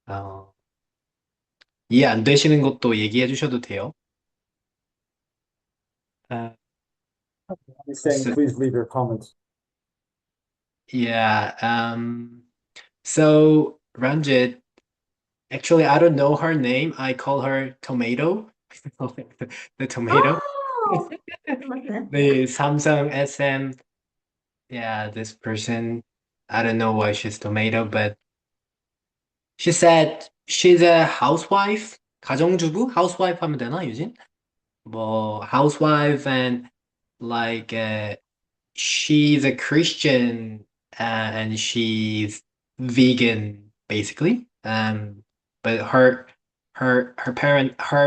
어, 이해 안 되시는 것도 얘기해 주셔도 돼요. Uh, He's saying, so, please leave your comments. yeah. So Ranjit, actually, I don't know her name. I call her Tomato. The tomato. Oh, I like that. The Samsung SM. Yeah, this person. I don't know why she's tomato, but she said she's a housewife. 가정주부? housewife 하면 되나, 유진? 뭐 housewife and like she's a Christian and she's vegan basically. But her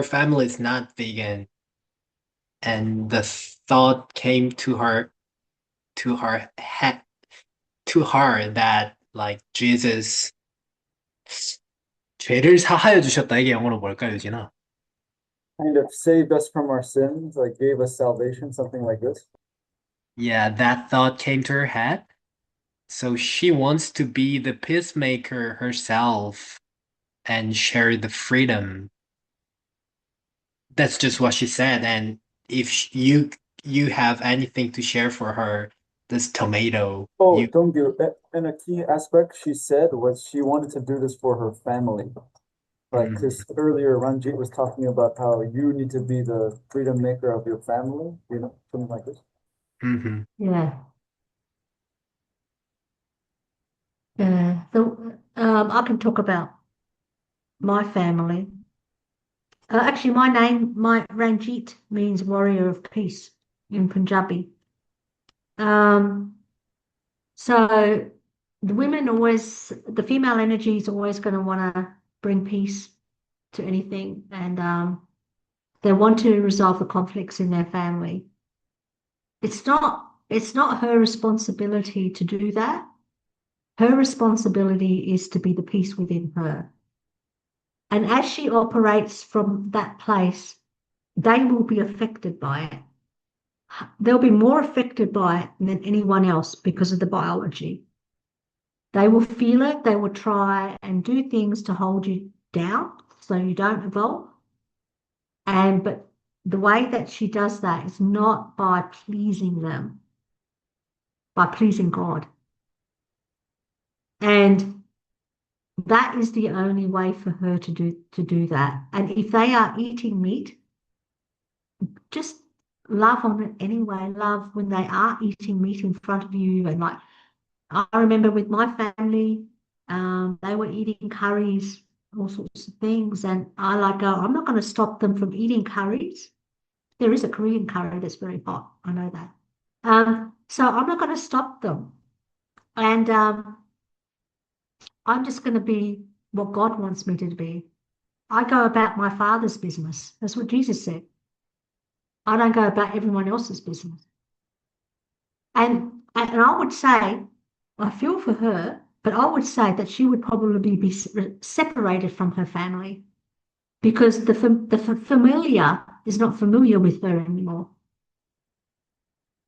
family is not vegan, and the thought came to her head to her that like Jesus 죄를 사하여 주셨다. 이게 영어로 뭘까요, 유진아? Kind of saved us from our sins, like gave us salvation, something like this. Yeah, that thought came to her head. So she wants to be the peacemaker herself and share the freedom. That's just what she said. And if you have anything to share for her, this tomato, Oh, you don't do it. And a key aspect she said was she wanted to do this for her family. Like, because earlier Ranjit was talking about how you need to be the freedom maker of your family, something like this. Mhm. Yeah. Yeah. I can talk about my family. Actually, my Ranjit means warrior of peace in Punjabi. Um, so the female energy is always going to want to bring peace to anything, and they want to resolve the conflicts in their family. It's not her responsibility to do that. Her responsibility is to be the peace within her. And as she operates from that place, they will be affected by it. they'll be more affected by it than anyone else because of the biology. They will feel it, they will try and do things to hold you down so you don't evolve. But the way that she does that is not by pleasing them, by pleasing God. And that is the only way for her to do that. And if they are eating meat, just love on it anyway. Love when they are eating meat in front of you. And like I remember with my family, they were eating curries, all sorts of things, and I like go, I'm not going to stop them from eating curries. There is a Korean curry that's very hot. I know that. So I'm not going to stop them. And I'm just going to be what God wants me to be. I go about my Father's business. That's what Jesus said. I don't go about everyone else's business. And I would say, I feel for her, but I would say that she would probably be separated from her family because the familiar is not familiar with her anymore.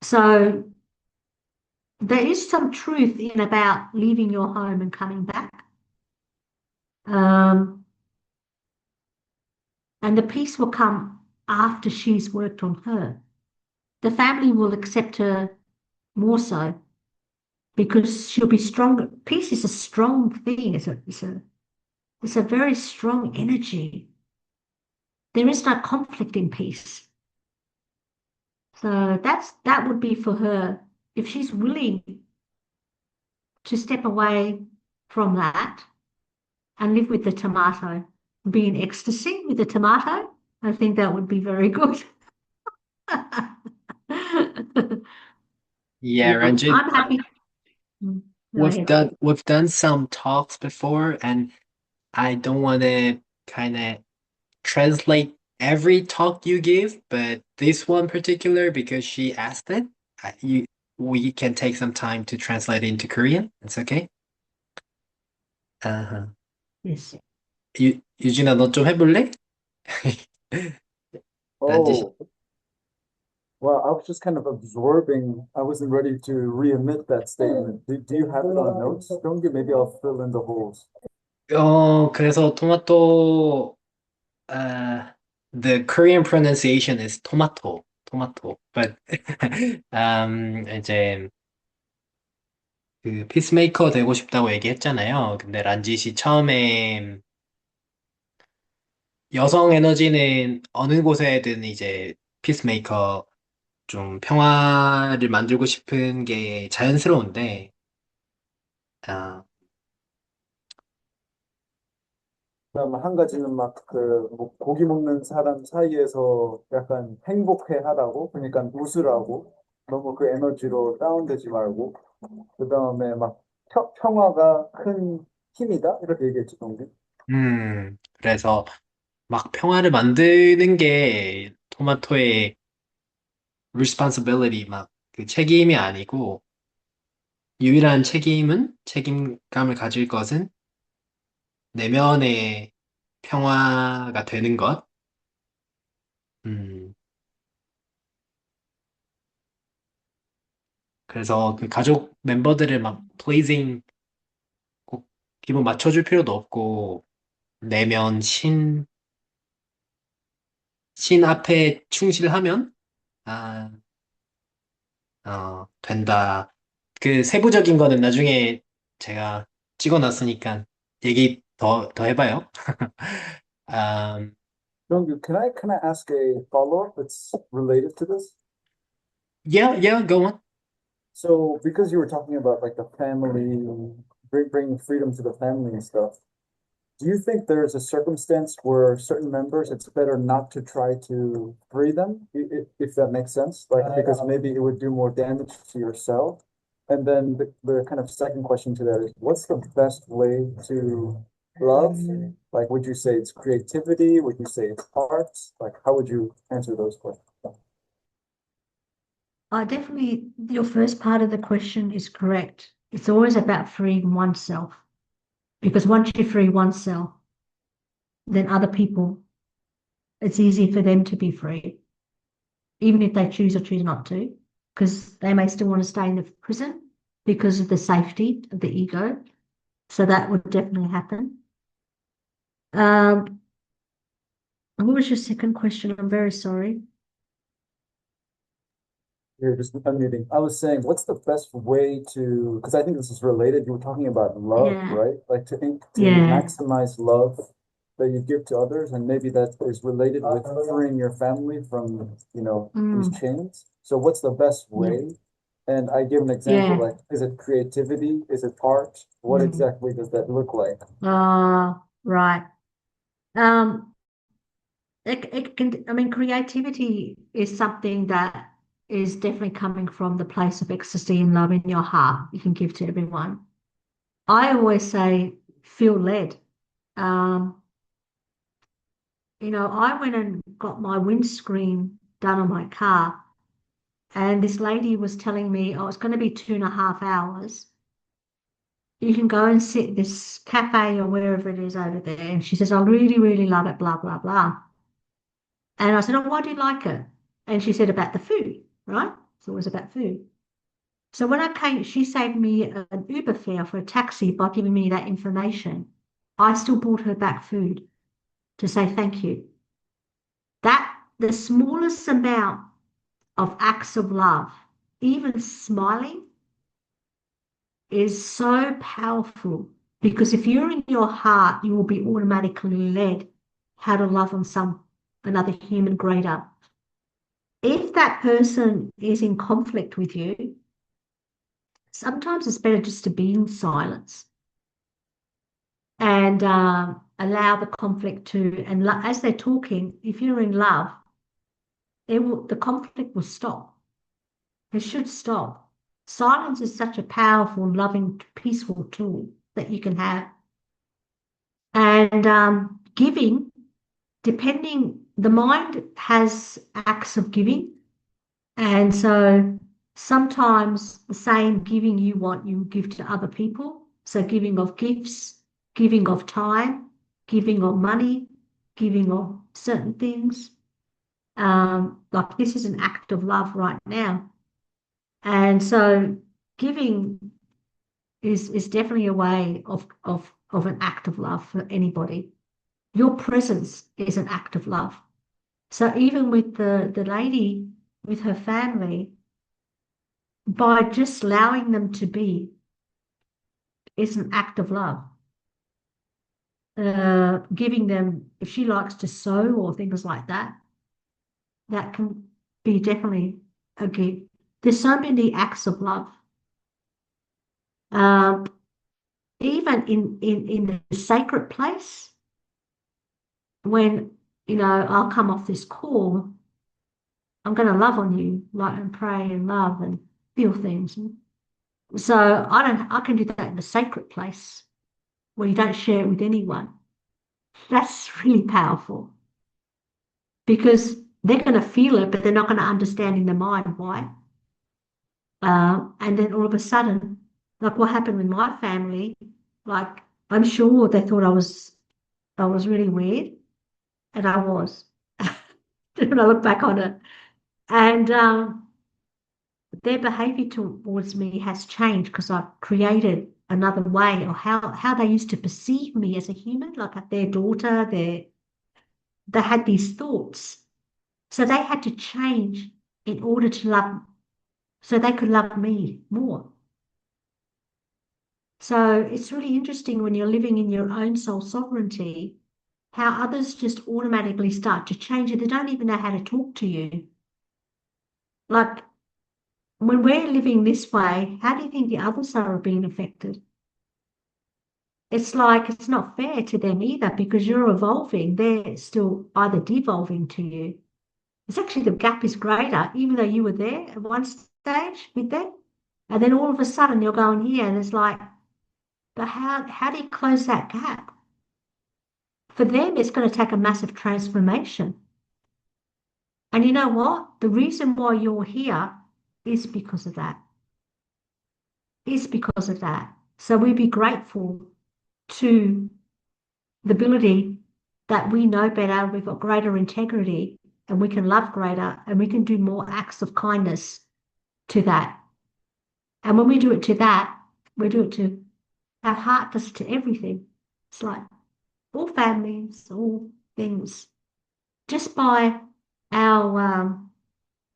So there is some truth in about leaving your home and coming back. Um, and the peace will come after she's worked on her. The family will accept her more so because she'll be stronger. Peace is a strong thing. It's a very strong energy. There is no conflict in peace. So that would be for her if she's willing to step away from that and live with the tomato, be in ecstasy with the tomato. I think that would be very good. Yeah, Yeah, Ranjit, I'm happy. Go we've ahead. done some talks before, and I don't want to kind of translate every talk you give, but this one particular, because she asked it, you we can take some time to translate it into Korean. It's okay? Uh-huh. Yes. 유진아, 너 좀 해볼래? 란지 Oh, well, I was just kind of absorbing. I wasn't ready to re-emit that statement. Do you have it on notes? Don't you? Maybe I'll fill in the holes. 그래서 토마토, the Korean pronunciation is tomato, but 이제 그 피스메이커 되고 싶다고 얘기했잖아요. 근데 란짓이 처음에 여성 에너지는 어느 곳에든 이제 피스메이커 좀 평화를 만들고 싶은 게 자연스러운데, 아, 그다음 한 가지는 막 그 뭐 고기 먹는 사람 사이에서 약간 행복해 하라고, 그러니까 웃으라고, 너무 그 에너지로 다운되지 말고, 그다음에 막 평화가 큰 힘이다 이렇게 얘기했지, 동생. 그래서 막 평화를 만드는 게 토마토의 responsibility, 막 그 책임이 아니고, 유일한 책임감을 가질 것은 내면의 평화가 되는 것. 음, 그래서 그 가족 멤버들을 막 pleasing 꼭 기분 맞춰줄 필요도 없고, 내면 신 앞에 충실하면, 아, 된다. 그 세부적인 거는 나중에 제가 찍어놨으니까 얘기 더 해봐요. Um, Jungyu, can I ask a follow-up that's related to this? yeah, go on. So because you were talking about like the family, bringing freedom to the family and stuff, do you think there's a circumstance where certain members, it's better not to try to free them, if that makes sense? Like, because maybe it would do more damage to yourself. And then the kind of second question to that is, what's the best way to love? Like, would you say it's creativity? Would you say it's art? Like, how would you answer those questions? I definitely, your first part of the question is correct. It's always about freeing oneself because once you free oneself, then other people, it's easy for them to be free. even if they choose or choose not to, because they may still want to stay in the prison because of the safety of the ego. So that would definitely happen. What was your second question? I'm very sorry. You're just unmuting. I was saying, what's the best way to, because I think this is related. You were talking about love, Yeah, right? Like to yeah, maximize love that you give to others, and maybe that is related with freeing your family from, these mm, chains. So what's the best yeah, way? And I give an example, yeah. like, is it creativity? Is it art? What Mm. exactly does that look like? Right. Um, it can, I mean, creativity is something that is definitely coming from the place of ecstasy and love in your heart you can give to everyone. I always say feel led. Um, I went and got my windscreen done on my car, and this lady was telling me, oh, it's going to be 2.5 hours. You can go and sit at this cafe or wherever it is over there. And she says, I really, really love it, blah, blah, blah. And I said, oh, why do you like it? And she said about the food, right? So it was about food. So when I came, she saved me an Uber fare for a taxi by giving me that information. I still bought her back food to say thank you. That the smallest amount of acts of love, even smiling, is so powerful because if you're in your heart, you will be automatically led how to love on another human greater. If that person is in conflict with you, sometimes it's better just to be in silence and allow the conflict to, and as they're talking, if you're in love, the conflict will stop. It should stop. Silence is such a powerful, loving, peaceful tool that you can have. And giving, the mind has acts of giving. And so sometimes the same giving you want, you give to other people. So giving of gifts, giving of time, giving of money, giving of certain things. Like this is an act of love right now. And so giving is definitely a way of an act of love for anybody. Your presence is an act of love. So even with the lady with her family, by just allowing them to be is an act of love. Giving them, if she likes to sew or things like that, that can be definitely a gift. There's so many acts of love. Um, Even in the sacred place, when I'll come off this call, I'm going to love on you, like and pray and love and feel things. So I can do that in the sacred place where you don't share it with anyone. That's really powerful because they're going to feel it, but they're not going to understand in their mind why. And then all of a sudden, like what happened with my family, like I'm sure they thought I was really weird, and I was. When I look back on it, and their behavior towards me has changed because I've created another way or how they used to perceive me as a human, like their daughter, they had these thoughts. So they had to change in order to love, so they could love me more. So it's really interesting when you're living in your own soul sovereignty, how others just automatically start to change and they don't even know how to talk to you. Like when we're living this way, how do you think the others are being affected? It's like it's not fair to them either because you're evolving. They're still either devolving to you. It's actually the gap is greater, even though you were there at one stage with them. And then all of a sudden you're going here and it's like, but how do you close that gap? For them, it's going to take a massive transformation. And you know what? The reason why you're here is because of that. Is because of that. So we be grateful to the ability that we know better, we've got greater integrity, and we can love greater and we can do more acts of kindness to that. And when we do it to that, we do it to our heart, just to everything. It's like all families, all things, just by our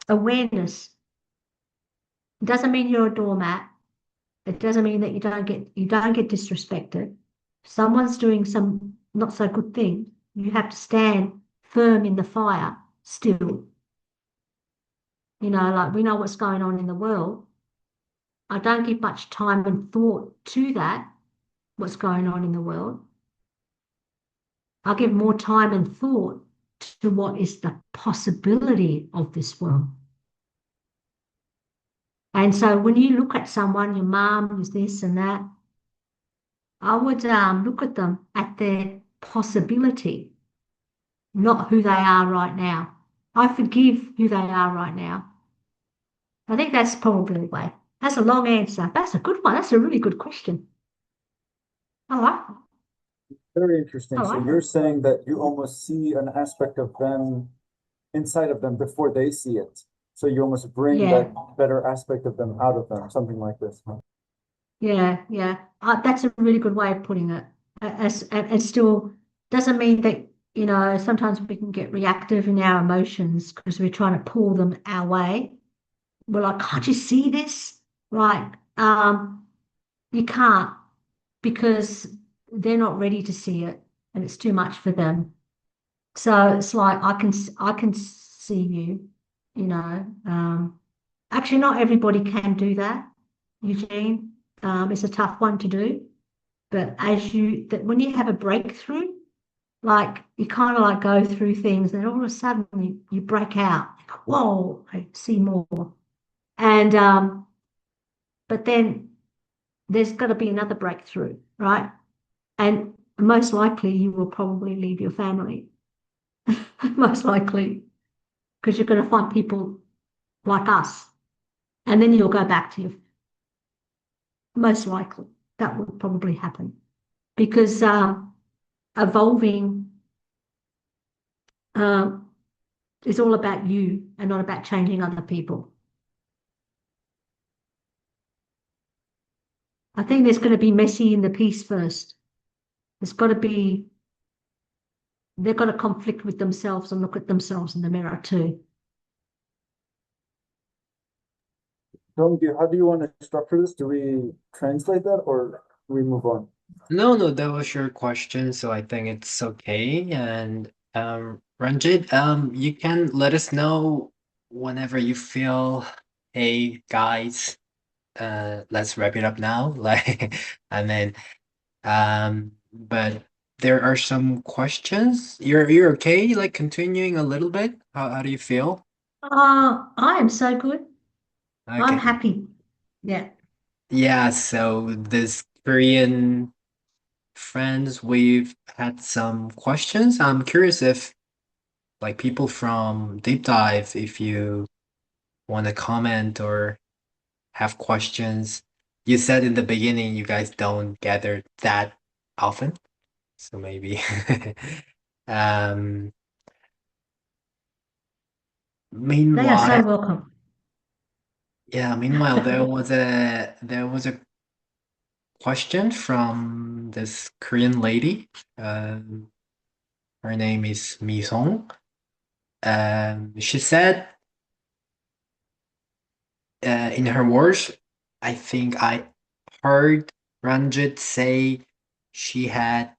awareness. It doesn't mean you're a doormat. It doesn't mean that you don't get disrespected. If someone's doing some not so good thing, you have to stand firm in the fire still. Like we know what's going on in the world. I don't give much time and thought to that, what's going on in the world. I give more time and thought to what is the possibility of this world. And so when you look at someone, your mum is this and that, I would look at them at their possibility, not who they are right now. I forgive who they are right now. I think that's probably the way. That's a long answer. That's a good one. That's a really good question. I like it. Very I interesting. So like you're it. saying that you almost see an aspect of them inside of them before they see it. So you almost bring Yeah, that better aspect of them out of them, something like this, huh? yeah, yeah. That's a really good way of putting it. And still doesn't mean that, sometimes we can get reactive in our emotions because we're trying to pull them our way. We're like, can't you see this? Right. You can't because they're not ready to see it and it's too much for them. So it's like I can see you, you know. Actually, not everybody can do that, Eugene. It's a tough one to do. But that when you have a breakthrough, like you kind of like go through things, and all of a sudden you break out. Like, whoa, I see more. And but then there's got to be another breakthrough, right? And most likely you will probably leave your family, most likely, because you're going to find people like us, and then you'll go back to your, most likely that will probably happen because evolving um, is all about you and not about changing other people. I think there's going to be messy in the piece first. There's got to be, they've got to conflict with themselves and look at themselves in the mirror too. How do you want to structure this? Do we translate that or do we move on? No, no, that was your question, so I think it's okay. And Ranjit, you can let us know whenever you feel, hey guys, let's wrap it up now. Like, I mean, but there are some questions. You're okay, like continuing a little bit? How do you feel? I am so good. I'm Okay. happy. Yeah. Yeah, so this Korean friends, we've had some questions. I'm curious if like people from Deep Dive, if you want to comment or have questions. You said in the beginning you guys don't gather that often, so maybe. Um, They are so meanwhile, welcome. yeah, meanwhile there was a question from this Korean lady. Her name is Mi Song. She said, in her words, I think I heard Ranjit say she had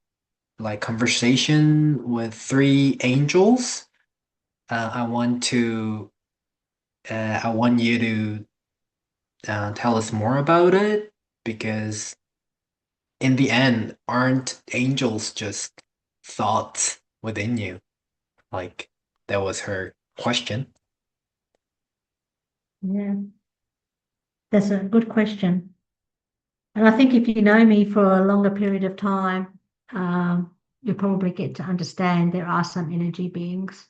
like conversation with three angels. I want you to tell us more about it because in the end, aren't angels just thoughts within you? Like that was her question. Yeah, that's a good question. And I think if you know me for a longer period of time, you'll probably get to understand there are some energy beings,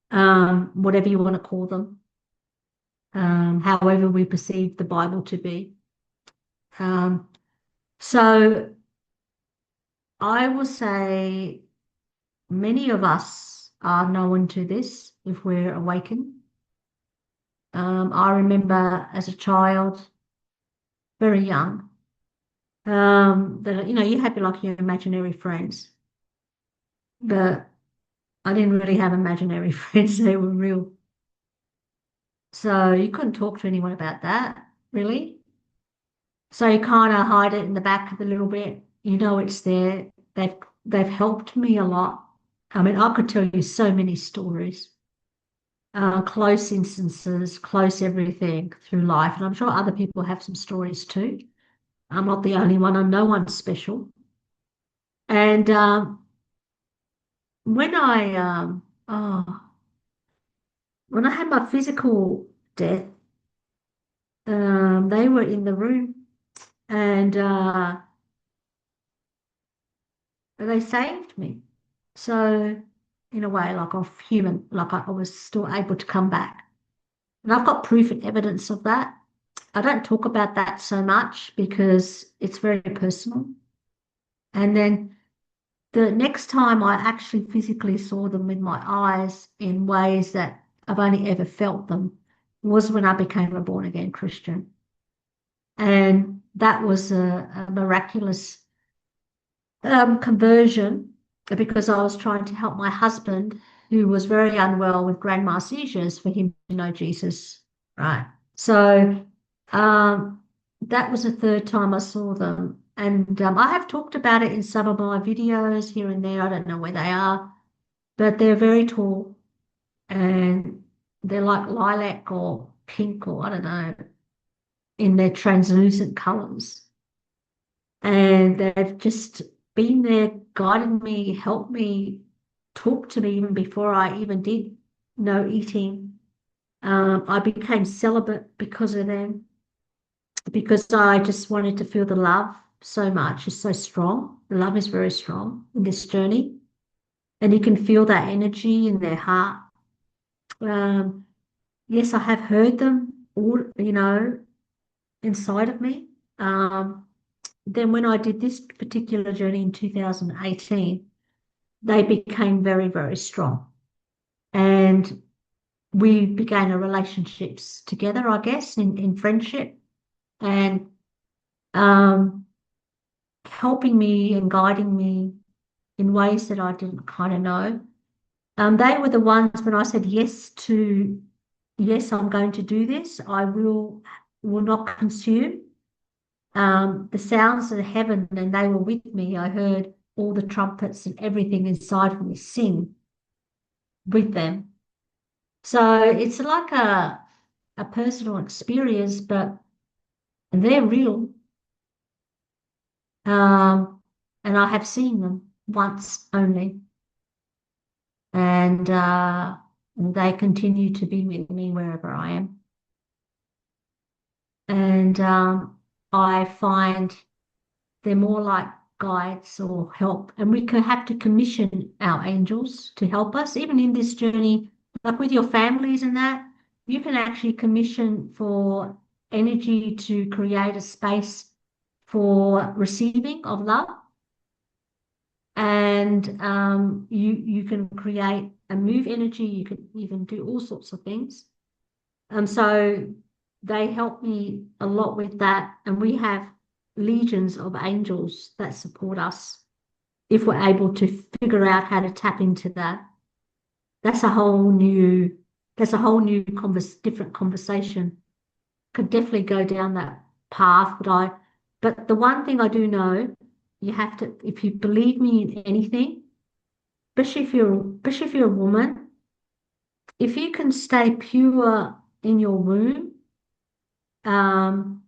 whatever you want to call them, however we perceive the Bible to be. Um, so I will say many of us are known to this if we're awakened. I remember as a child, very young, that you have like your imaginary friends, but I didn't really have imaginary friends; they were real. So you couldn't talk to anyone about that, really. So you kind of hide it in the back of a little bit. You know it's there. They've helped me a lot. I mean, I could tell you so many stories, close instances, close everything through life, and I'm sure other people have some stories too. I'm not the only one. I'm no one special. And when I when I had my physical death, they were in the room and they saved me. So in a way, like of human, like I was still able to come back. And I've got proof and evidence of that. I don't talk about that so much because it's very personal. And then the next time I actually physically saw them with my eyes in ways that I've only ever felt them was when I became a born again Christian. And that was a miraculous conversion because I was trying to help my husband, who was very unwell with grand mal seizures, for him to know Jesus. Right. So that was the third time I saw them. And I have talked about it in some of my videos here and there. I don't know where they are, but they're very tall and they're like lilac or pink or I don't know, in their translucent colors. And they've just been there, guided me, helped me, talked to me even before I even did no eating. I became celibate because of them, because I just wanted to feel the love so much. It's so strong. The love is very strong in this journey. And you can feel that energy in their heart. Um, yes, I have heard them all, inside of me. Then when I did this particular journey in 2018, they became very, very strong. And we began a relationships together, I guess, in friendship and um, helping me and guiding me in ways that I didn't kind of know. They were the ones when I said yes, I'm going to do this. I will not consume. The sounds of heaven, and they were with me. I heard all the trumpets and everything inside of me sing with them. So it's like a personal experience, but they're real. Um, and I have seen them once only, and they continue to be with me wherever I am. And I find they're more like guides or help. And we can have to commission our angels to help us, even in this journey, like with your families and that, you can actually commission for energy to create a space for receiving of love. And you can create and move energy, you can even do all sorts of things. So they help me a lot with that. And we have legions of angels that support us if we're able to figure out how to tap into that. That's a whole new, different conversation. Could definitely go down that path, but the one thing I do know, you have to, if you believe me in anything, especially if you're a woman, if you can stay pure in your womb, um,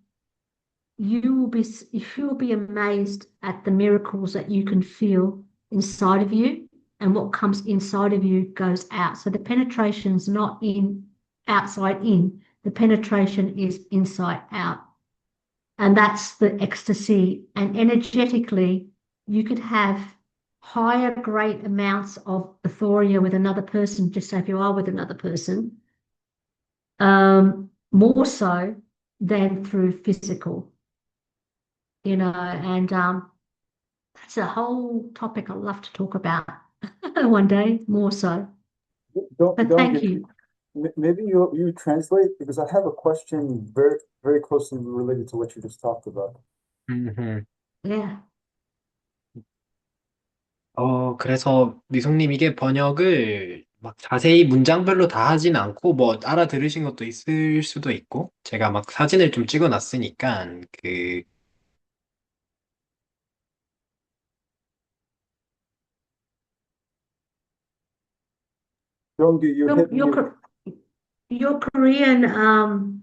you will be amazed at the miracles that you can feel inside of you, and what comes inside of you goes out. So the penetration's not in outside in, the penetration is inside out. And that's the ecstasy. And energetically, you could have higher great amounts of euphoria with another person, just so if you are with another person, more so than through physical, and that's a whole topic I'd love to talk about one day, more so. Don't But don't thank get you. maybe you translate because I have a question very closely related to what you just talked about. 음. Yeah. 그래서 미송님 이게 번역을 막 자세히 문장별로 다 하진 않고 뭐 알아들으신 것도 있을 수도 있고 제가 막 사진을 좀 찍어 놨으니까 그 Dongi, you Your hit your mute. Kor- your Korean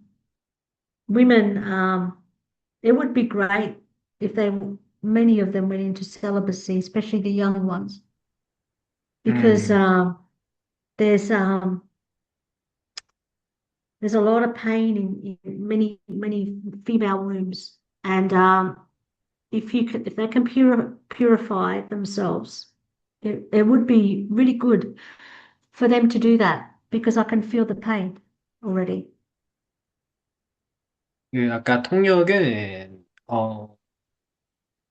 women it would be great if they many of them went into celibacy, especially the young ones, because 음, there's um there's a lot of pain in many female wombs, and if they can purify themselves, it would be really good for them to do that because I can feel the pain already. 그 아까 통역은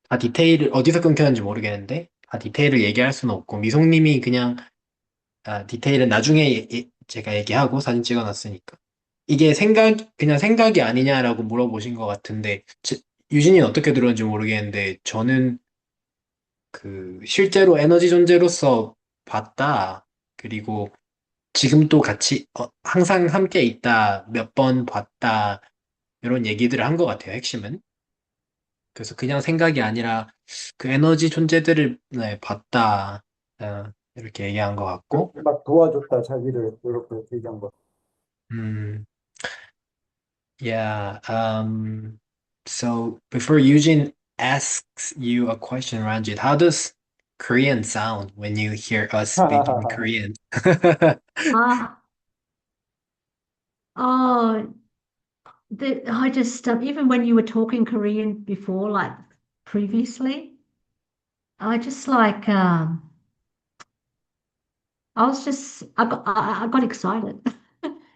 다 디테일을 어디서 끊겼는지 모르겠는데 다 디테일을 얘기할 수는 없고 미송님이 그냥 디테일은 나중에 제가 얘기하고 사진 찍어 놨으니까 이게 그냥 생각이 아니냐라고 물어보신 것 같은데 유진이는 어떻게 들었는지 모르겠는데 저는 그 실제로 에너지 존재로서 봤다. 그리고 지금도 같이 항상 함께 있다. 몇 번 봤다. 이런 얘기들을 한 것 같아요. 핵심은. 그래서 그냥 생각이 아니라 그 에너지 존재들을 네, 봤다. 이렇게 얘기한 것 같고. 막 도와줬다 자기를 이렇게 얘기한 거. 음, yeah. So before Eugene asks you a question, Ranjit, how does Korean sound when you hear us speaking Korean? Ah, oh, I just even when you were talking Korean before, like previously, I just like I was just I got excited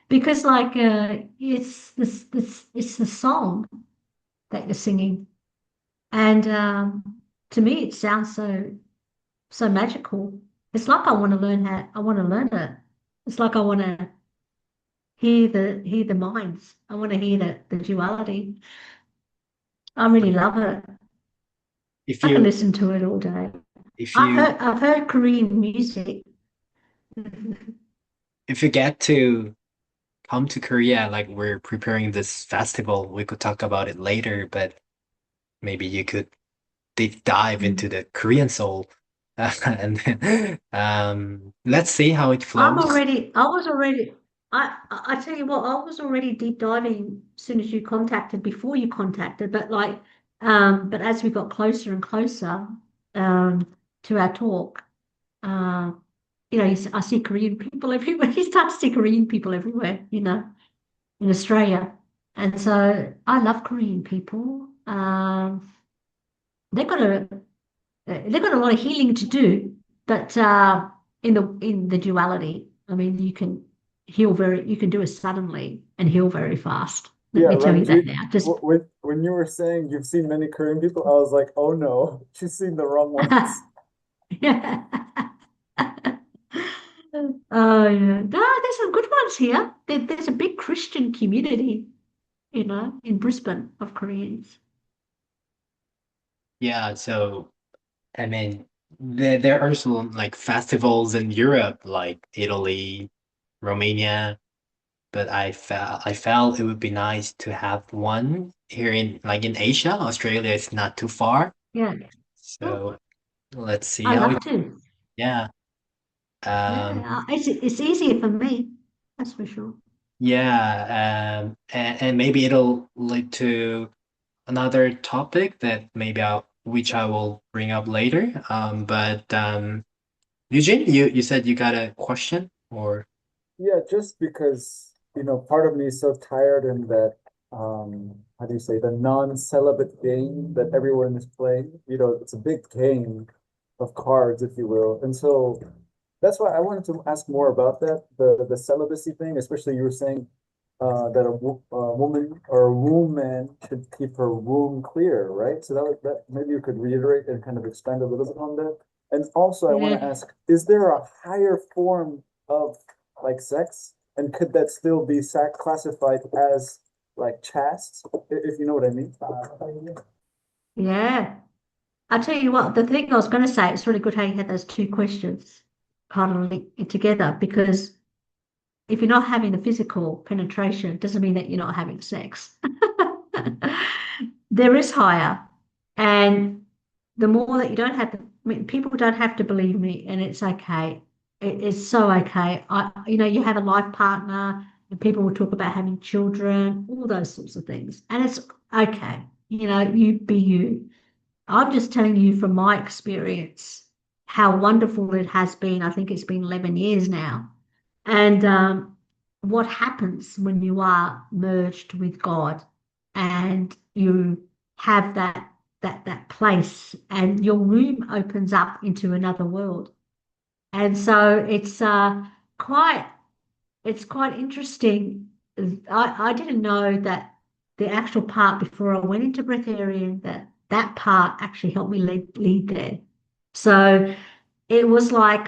because like it's this it's the song that you're singing, and to me it sounds so magical. It's like I want to learn it. It's like I want to hear the minds. I want to hear the duality. I really love it. If I can you listen to it all day. if you I've heard Korean music. if you get to come to Korea, like we're preparing this festival, we could talk about it later, but maybe you could deep dive into the Korean soul. And then let's see how it flows. I was already, I tell you what, I was already deep diving as soon as you contacted, before you contacted, but like, but as we got closer and closer, um, to our talk, uh, I see Korean people everywhere. You start to see Korean people everywhere, in Australia. And so I love Korean people. They've got a, they've got a lot of healing to do, but in the duality, I mean, you can do it suddenly and heal very fast. Let Yeah, me tell you that Ranjit, now. Just when you were saying you've seen many Korean people, I was like, oh no, she's seen the wrong ones. yeah. Oh yeah, there's some good ones here. There's a big Christian community, in Brisbane of Koreans. Yeah, so I mean, there are some like festivals in Europe, like Italy, Romania, but I felt it would be nice to have one here in like in Asia. Australia is not too far, Yeah. Oh, so let's see I how it. love to. Yeah, um, Yeah, it's easier for me. That's for sure. and maybe it'll lead to another topic that which I will bring up later. But Eugene, you said you got a question or Yeah, just because, part of me is so tired in that, how do you say, the non-celibate game that everyone is playing. It's a big game of cards, if you will. And so that's why I wanted to ask more about that, the celibacy thing, especially you were saying that a woman or a woman should keep her womb clear, right? So that maybe you could reiterate and kind of expand a little bit on that. And also I want to Yeah. ask, is there a higher form of like sex? And could that still be classified as like chaste, if you know what I mean? Yeah. I tell you what, the thing I was going to say, it's really good how you had those two questions kind of linked together because if you're not having the physical penetration, it doesn't mean that you're not having sex. There is higher. And the more that you don't have to, I mean, people don't have to believe me, and it's okay. It is so okay. You have a life partner, and people will talk about having children, all those sorts of things. And it's okay. You be you. I'm just telling you from my experience how wonderful it has been. I think it's been 11 years now. And what happens when you are merged with God and you have that place and your room opens up into another world. And so quite it's quite interesting. I didn't know that the actual part before I went into breatharian that part actually helped me lead there. So it was like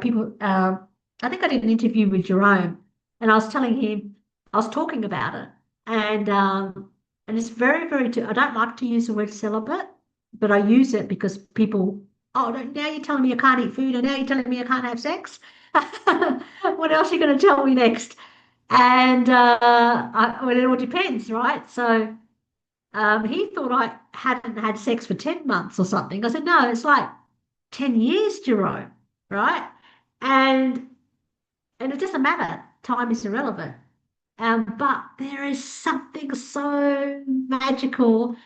people. I think I did an interview with Jerome, and I was telling him I was talking about it, and it's very very. I don't like to use the word celibate, but I use it because people. Oh, now you're telling me I can't eat food, and now you're telling me I can't have sex. What else are you going to tell me next? And well, it all depends, right? So he thought I hadn't had sex for 10 months or something. I said, no, it's like 10 years, Jerome, right? And and it doesn't matter. Time is irrelevant. But there is something so magical.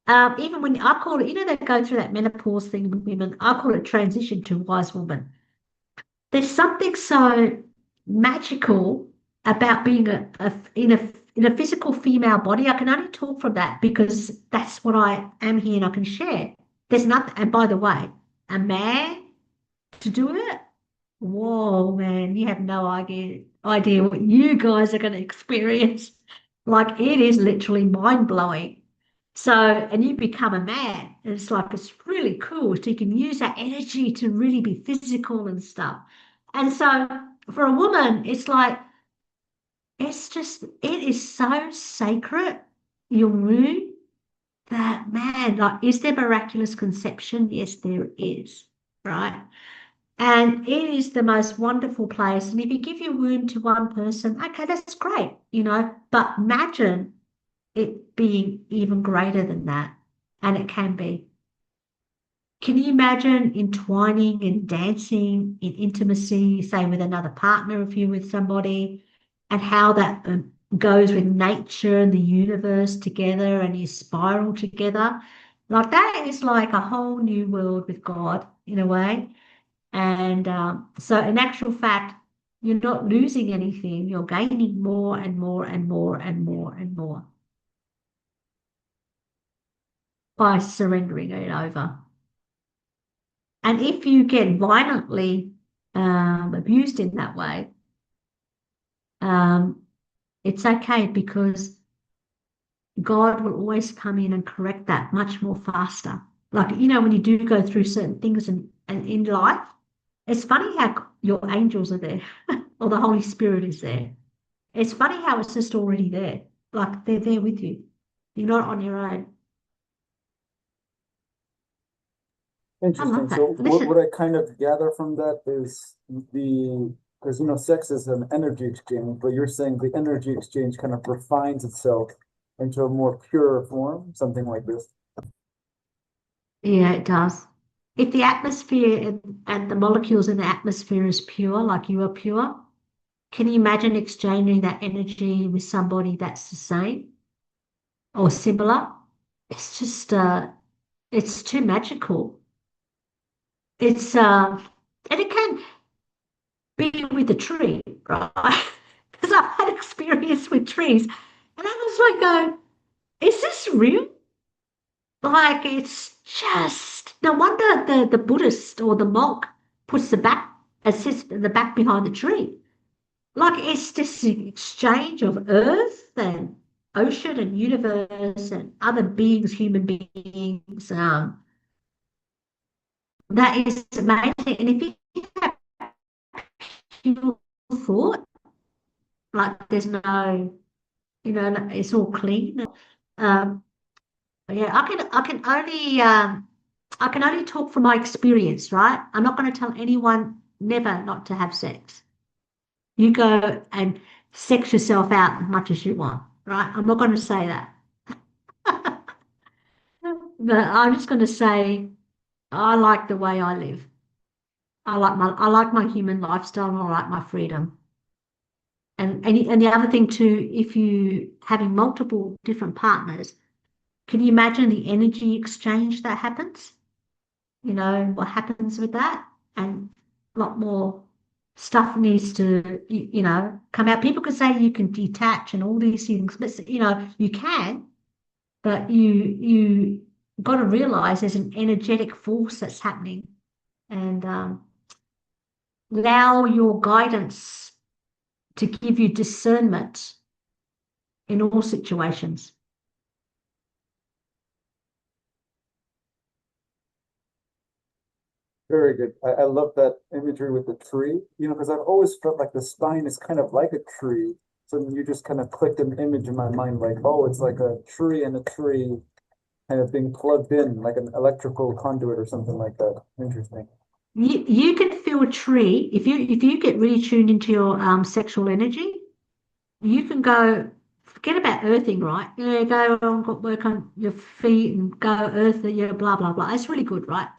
Even when I call it, they go through that menopause thing with women. I call it transition to wise woman. There's something so magical about being in a physical female body. I can only talk from that because that's what I am here and I can share. There's nothing, and by the way, a man to do it, whoa, man, you have no idea what you guys are going to experience. Like it is literally mind blowing. So, and you become a man, and it's really cool. So you can use that energy to really be physical and stuff. And so for a woman, it is so sacred, your womb, that man, like, is there miraculous conception? Yes, there is, right? And it is the most wonderful place. And if you give your womb to one person, okay, that's great, but imagine it being even greater than that. And it can be. Can you imagine entwining and dancing in intimacy, say with another partner if you're with somebody, and how that goes with nature and the universe together and you spiral together? Like that is like a whole new world with God in a way. And so, in actual fact, you're not losing anything, you're gaining more and more and more and more and more by surrendering it over. And if you get violently abused in that way, um, it's okay because God will always come in and correct that much more faster. Like, when you do go through certain things in life, it's funny how your angels are there or the Holy Spirit is there. It's funny how it's just already there. Like they're there with you. You're not on your own. I Interesting. love So that. what Listen, I kind of gather from that is because sex is an energy exchange, but you're saying the energy exchange kind of refines itself into a more pure form, something like this. yeah, it does. If the atmosphere and the molecules in the atmosphere is pure, like you are pure, can you imagine exchanging that energy with somebody that's the same or similar? It's just, it's too magical. It's, and it can be with a tree, right? Because I've had experience with trees, and I was like, is this real? Like it's just no wonder the Buddhist or the monk puts sits the back behind the tree. Like it's this exchange of earth and ocean and universe and other beings, human beings. That is amazing. And if you have pure thought. Like there's no, it's all clean. Um, yeah, I can only talk from my experience, right? I'm not going to tell anyone never not to have sex. You go and sex yourself out as much as you want, right? I'm not going to say that. But I'm just going to say I like the way I live. I like my human lifestyle and I like my freedom. And the other thing too, if you having multiple different partners, can you imagine the energy exchange that happens? What happens with that? And a lot more stuff needs to, come out. People could say you can detach and all these things, but you can, but you got to realize there's an energetic force that's happening, and allow your guidance to give you discernment in all situations. Very good. I love that imagery with the tree, because I've always felt like the spine is kind of like a tree. So then you just kind of clicked an image in my mind, like, oh, it's like a tree and a tree kind of being plugged in, like an electrical conduit or something like that. Interesting. You can feel a tree if you get really tuned into your sexual energy. You can go forget about earthing, right? Go on, work on your feet and go earth, blah blah blah. That's really good, right?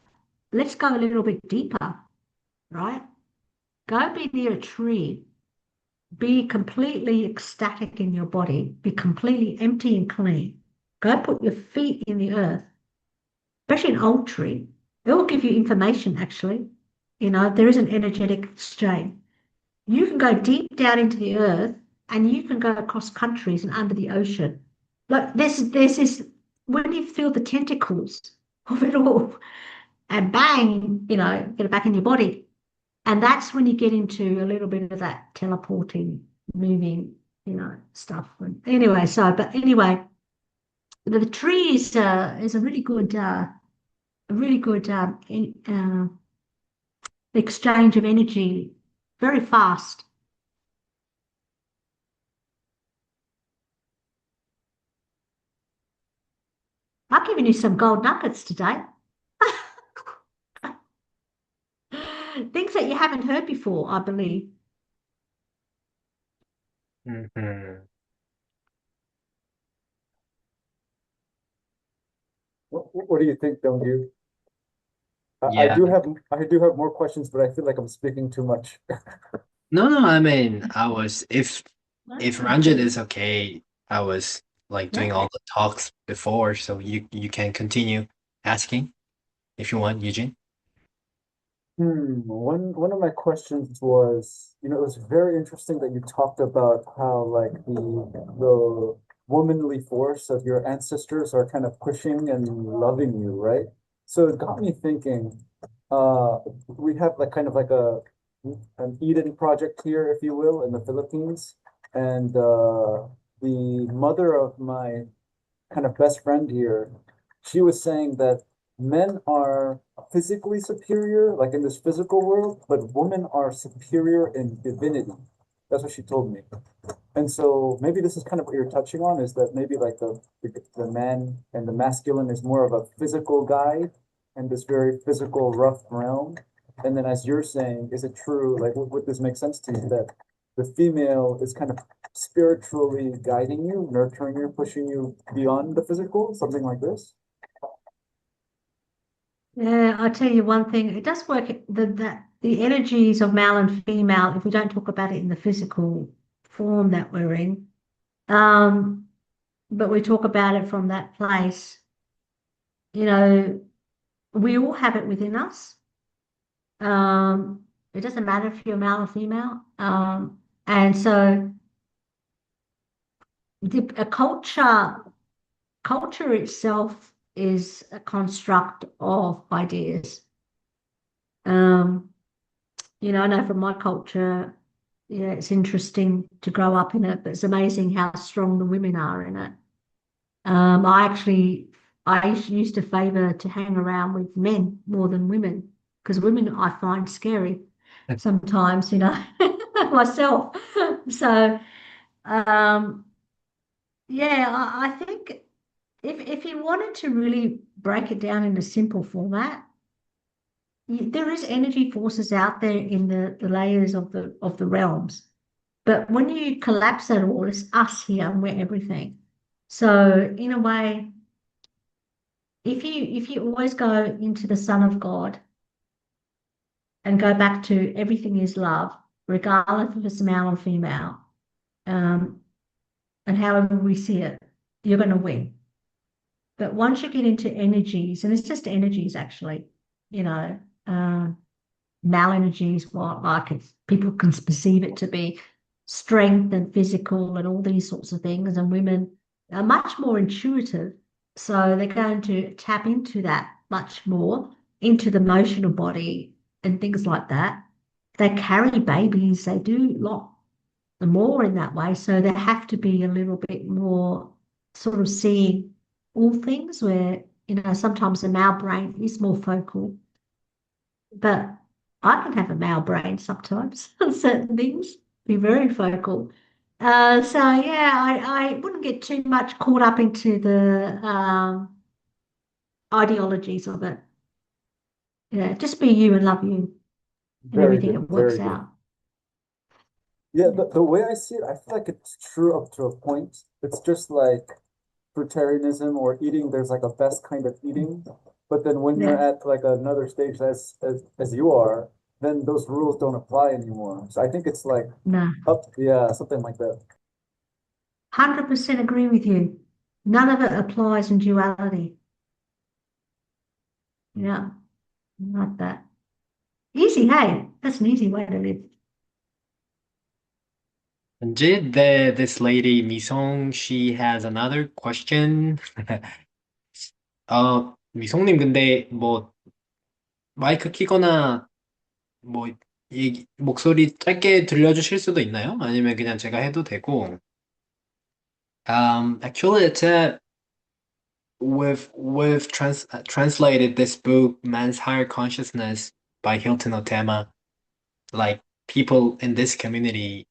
Let's go a little bit deeper, right? Go be near a tree. Be completely ecstatic in your body. Be completely empty and clean. Go put your feet in the earth, especially an old tree. It will give you information, actually. There is an energetic exchange. You can go deep down into the earth and you can go across countries and under the ocean. Like there's this, when you feel the tentacles of it all and bang, get it back in your body. And that's when you get into a little bit of that teleporting, moving, stuff. But anyway, the tree is a really good exchange of energy, very fast. I've given you some gold nuggets today. Things that you haven't heard before, I believe. Hmm. What do you think, don't you? I Yeah. do have more questions, but I feel like I'm speaking too much. No, no, I mean, if Ranjit Ah, is okay, I was like doing yeah. all the talks before, so you can continue asking if you want, Eugene. One of my questions was, it was very interesting that you talked about how like the womanly force of your ancestors are kind of pushing and loving you, right? So it got me thinking, we have like kind of like an Eden project here, if you will, in the Philippines. And the mother of my kind of best friend here, she was saying that men are physically superior, like in this physical world, but women are superior in divinity. That's what she told me. And so maybe this is kind of what you're touching on, is that maybe like the man and the masculine is more of a physical guide and this very physical, rough realm. And then as you're saying, is it true, like would this make sense to you that the female is kind of spiritually guiding you, nurturing you, pushing you beyond the physical, something like this? Yeah, I'll tell you one thing. It does work. The energies of male and female, if we don't talk about it in the physical form that we're in, um, but we talk about it from that place, you know, we all have it within us. It doesn't matter if you're male or female. And so a culture itself is a construct of ideas. Um, I know from my culture, yeah, it's interesting to grow up in it, but it's amazing how strong the women are in it. I actually, used to favor to hang around with men more than women because women I find scary sometimes. myself. So, um, yeah, I think if you wanted to really break it down in a simple format, there is energy forces out there in the layers of the realms. But when you collapse it all, it's us here and we're everything. So in a way, if you always go into the Son of God and go back to everything is love, regardless if it's male or female, um, and however we see it, you're going to win. But once you get into energies, and it's just energies actually, you know, um, male energies, what like it's, people can perceive it to be strength and physical and all these sorts of things, and women are much more intuitive, so they're going to tap into that much more, into the emotional body and things like that. They carry babies, they do a lot more in that way, so they have to be a little bit more sort of seeing all things where, sometimes the male brain is more focal, but I can have a male brain sometimes on certain things, be very focal. So yeah, I wouldn't get too much caught up into the ideologies of it. Yeah, just be you and love you and Very everything good, it works very good. out. Yeah, the way I see it, I feel like it's true up to a point. It's just like fruitarianism or eating, there's like a best kind of eating. But then when you're Yeah, at like another stage as you are, then those rules don't apply anymore. So I think it's like no, up, yeah, something like that. 100% agree with you. None of it applies in duality. Yeah, like that. Easy, hey, that's an easy way to live. Ranjit, this lady 미성, she has another question. 미성님 근데 뭐 마이크 키거나 뭐 목소리 짧게 들려주실 수도 있나요? 아니면 그냥 제가 해도 되고. Actually, it's we've translated this book, Man's Higher Consciousness by Hilton Otema. Like people in this community,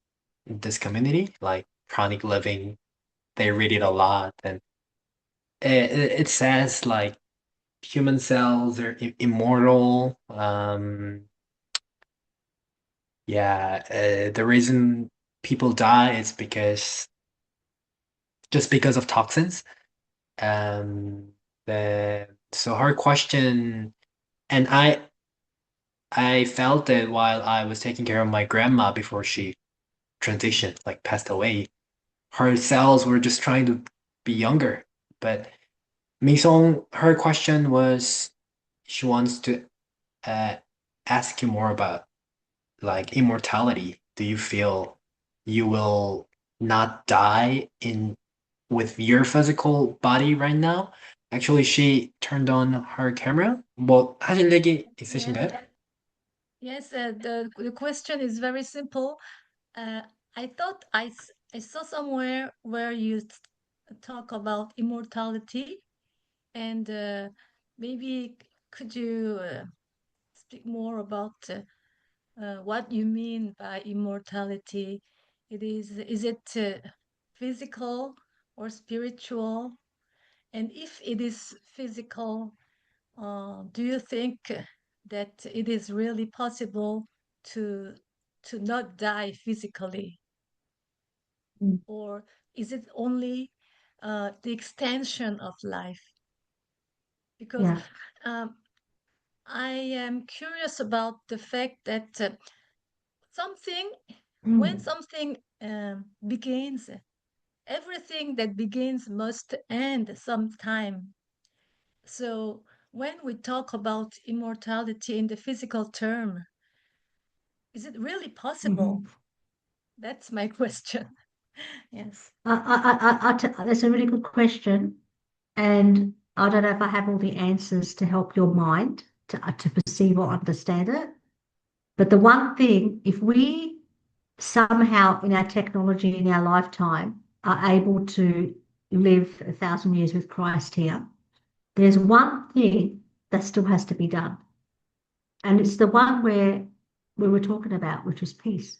like Pranic living, they read it a lot, and it says like human cells are immortal. Yeah, the reason people die is just because of toxins. Um, so her question, and I felt it while I was taking care of my grandma before she transitioned, like passed away. Her cells were just trying to be younger. But Misong, her question was she wants to uh, ask you more about like immortality. Do you feel you will not die in with your physical body right now? Actually, she turned on her camera. 뭐 하실 얘기 있으신가요? Yes, yes. The question is very simple. Uh, I thought I saw somewhere where you talk about immortality, and maybe could you speak more about what you mean by immortality? Is it physical or spiritual? And if it is physical, do you think that it is really possible to not die physically, Mm, or is it only the extension of life? Because yeah. um, I am curious about the fact that something, when Mm, something begins, everything that begins must end sometime. So when we talk about immortality in the physical term, is it really possible? mhm. That's my question. Yes. That's a really good question. And I don't know if I have all the answers to help your mind to perceive or understand it. But the one thing, if we somehow in our technology in our lifetime are able to live 1,000 years with Christ here, there's one thing that still has to be done. And it's the one where we were talking about, which is peace.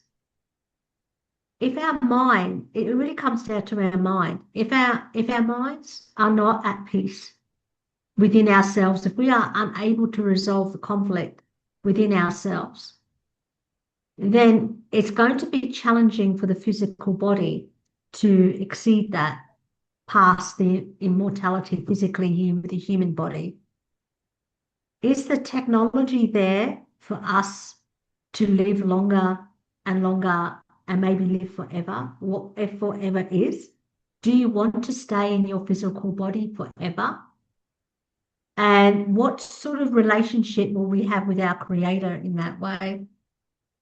if our mind, it really comes down to our mind. If our minds are not at peace within ourselves, if we are unable to resolve the conflict within ourselves, then it's going to be challenging for the physical body to exceed that past the immortality physically here with the human body. Is the technology there for us to live longer and longer and maybe live forever? What if forever is? Do you want to stay in your physical body forever? And what sort of relationship will we have with our creator in that way?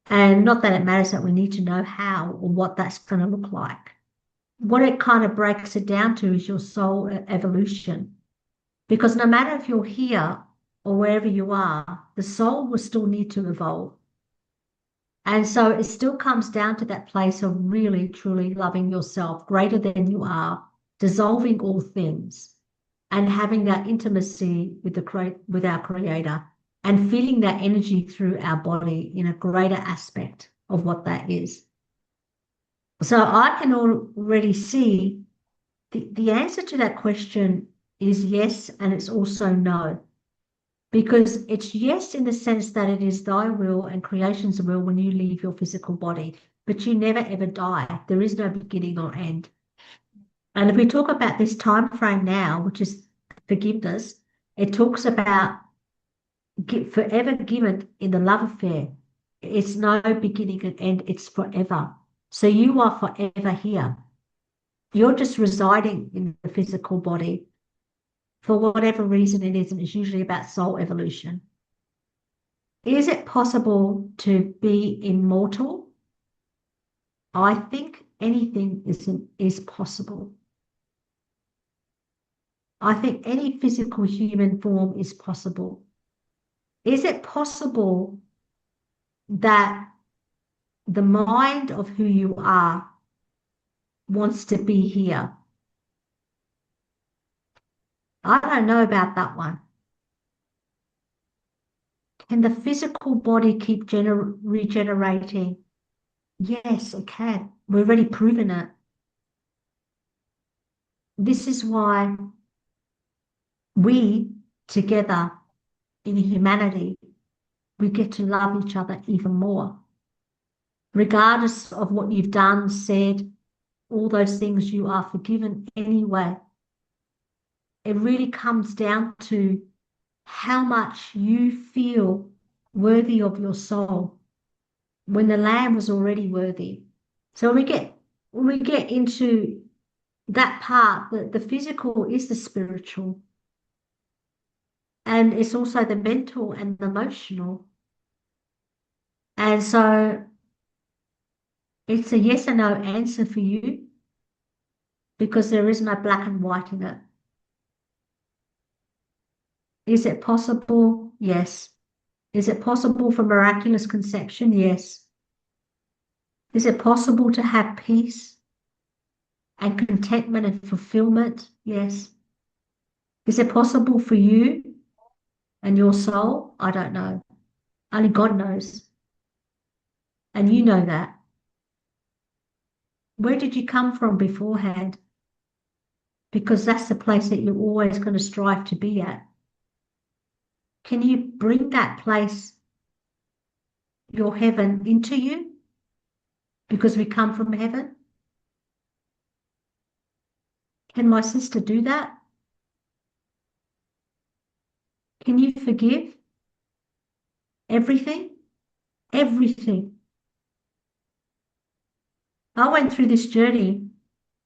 And not that it matters that we need to know how or what that's going to look like. What it kind of breaks it down to is your soul evolution. Because no matter if you're here or wherever you are, the soul will still need to evolve. And so it still comes down to that place of really, truly loving yourself greater than you are, dissolving all things, and having that intimacy with with our Creator, and feeling that energy through our body in a greater aspect of what that is. So I can already see the answer to that question is yes, and it's also no. Because it's yes in the sense that it is thy will and creation's will when you leave your physical body, but you never ever die. There is no beginning or end. And if we talk about this time frame now, which is forgiveness, it talks about forever given in the love affair. It's no beginning and end, it's forever. So you are forever here. You're just residing in the physical body for whatever reason it is, and it's usually about soul evolution. Is it possible to be immortal? I think anything is possible. I think any physical human form is possible. Is it possible that the mind of who you are wants to be here? I don't know about that one. Can the physical body keep regenerating? Yes, it can. We've already proven it. This is why we together in humanity, we get to love each other even more. Regardless of what you've done, said, all those things, you are forgiven anyway. It really comes down to how much you feel worthy of your soul when the Lamb was already worthy. So when we get into that part, the physical is the spiritual, and it's also the mental and the emotional. And so it's a yes or no answer for you because there is no black and white in it. Is it possible? Yes. Is it possible for miraculous conception? Yes. Is it possible to have peace and contentment and fulfillment? Yes. Is it possible for you and your soul? I don't know. Only God knows. And you know that. Where did you come from beforehand? Because that's the place that you're always going to strive to be at. Can you bring that place, your heaven, into you? Because we come from heaven. Can my sister do that? Can you forgive everything? Everything. I went through this journey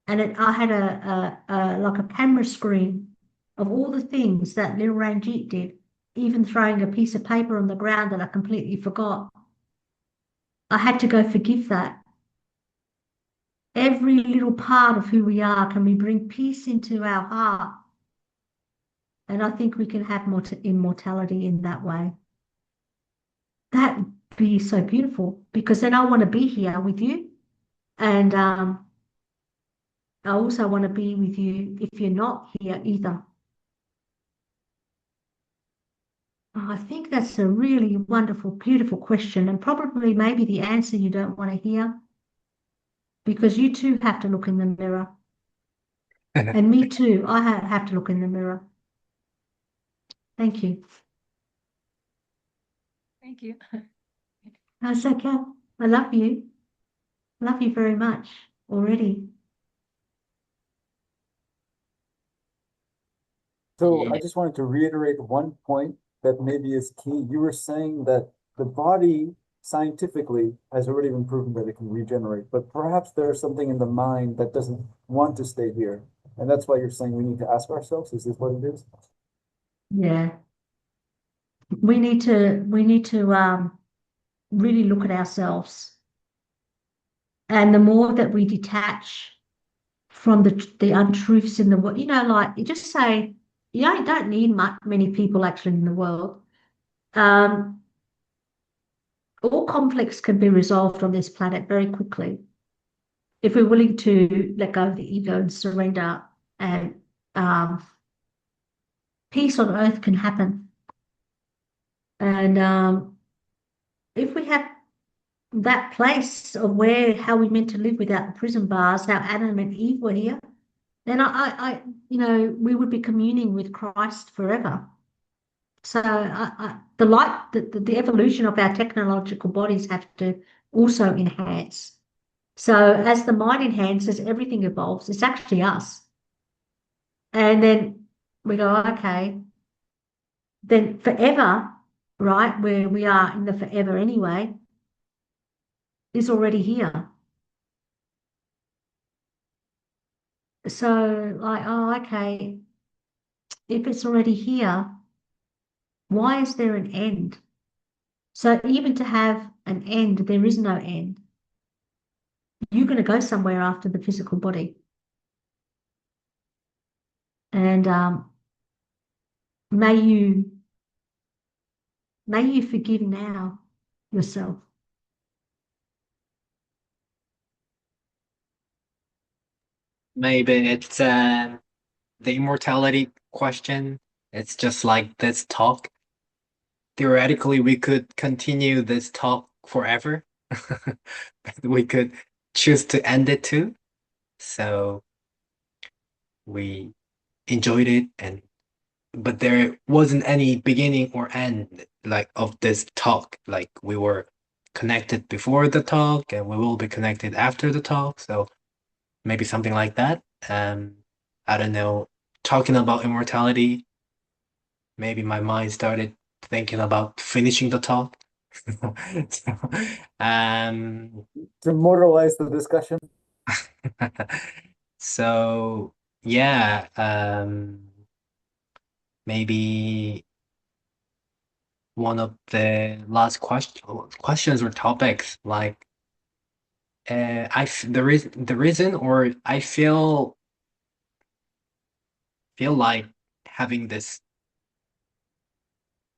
and I had like a camera screen of all the things that little Ranjeet did, even throwing a piece of paper on the ground that I completely forgot. I had to go forgive that. Every little part of who we are, can we bring peace into our heart? And I think we can have immortality in that way. That'd be so beautiful because then I want to be here with you. And I also want to be with you if you're not here either. Oh, I think that's a really wonderful, beautiful question, and probably maybe the answer you don't want to hear. because you too have to look in the mirror. And me too. I have to look in the mirror. Thank you. Thank you. That's okay. I love you. Love you very much already. So I Yeah. just wanted to reiterate one point that maybe is key. You were saying that the body scientifically has already been proven that it can regenerate, but perhaps there's something in the mind that doesn't want to stay here. And that's why you're saying we need to ask ourselves, is this what it is? Yeah. We need to really look at ourselves. And the more that we detach from the untruths in the world, like you just say, don't need many people actually in the world. Um, all conflicts can be resolved on this planet very quickly if we're willing to let go of the ego and surrender, and um, peace on earth can happen. And if we have that place of how we meant to live without the prison bars, how Adam and Eve were here, then we would be communing with Christ forever. So the light, the evolution of our technological bodies have to also enhance. So as the mind enhances, everything evolves. It's actually us. And then we go, okay, then forever, right, where we are in the forever anyway, is already here. So like, oh, okay, if it's already here, why is there an end? So even to have an end, there is no end. You're going to go somewhere after the physical body. And may you may you forgive now yourself. Maybe it's the immortality question. It's just like this talk. Theoretically, we could continue this talk forever. But we could choose to end it too. So we enjoyed it, and but there wasn't any beginning or end like of this talk. Like we were connected before the talk and we will be connected after the talk. So maybe something like that. I don't know. Talking about immortality, maybe my mind started thinking about finishing the talk. So, um, To immortalize the discussion. so yeah, maybe one of the last questions or topics, like the reason, or I feel like having this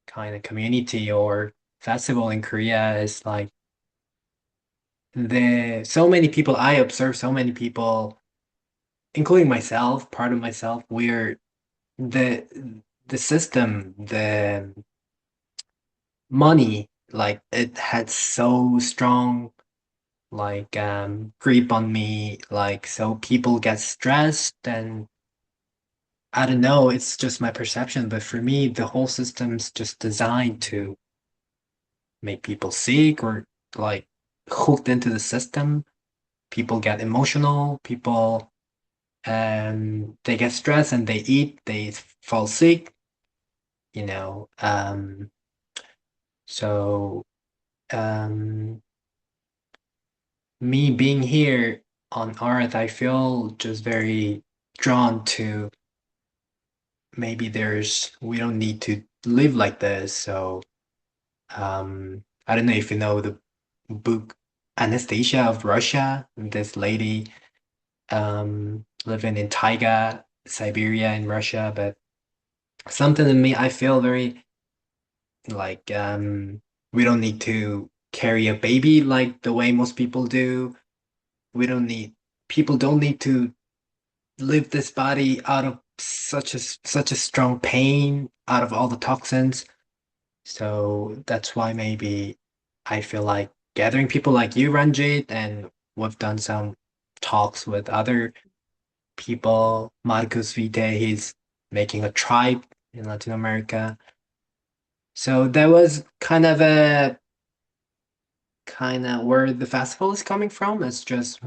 kind of community or festival in Korea is like the so many people I observe, so many people, including myself, part of myself, where the the system, the money, like it had so strong like grip on me, like so people get stressed, and I don't know, it's just my perception, but for me the whole system's just designed to make people sick or like hooked into the system. People get emotional, people they get stressed and they eat, they fall sick, you know. So um me being here on Earth, I feel just very drawn to maybe we don't need to live like this. So I don't know if you know the book Anastasia of Russia, this lady living in taiga, Siberia in Russia, but something in me I feel very like we don't need to carry a baby like the way most people do. We don't need People don't need to live this body out of such a strong pain, out of all the toxins. So that's why maybe I feel like gathering people like you, Ranjit, and we've done some talks with other people. Marcus Vite, he's making a tribe in Latin America. So that was kind of where the festival is coming from. It's just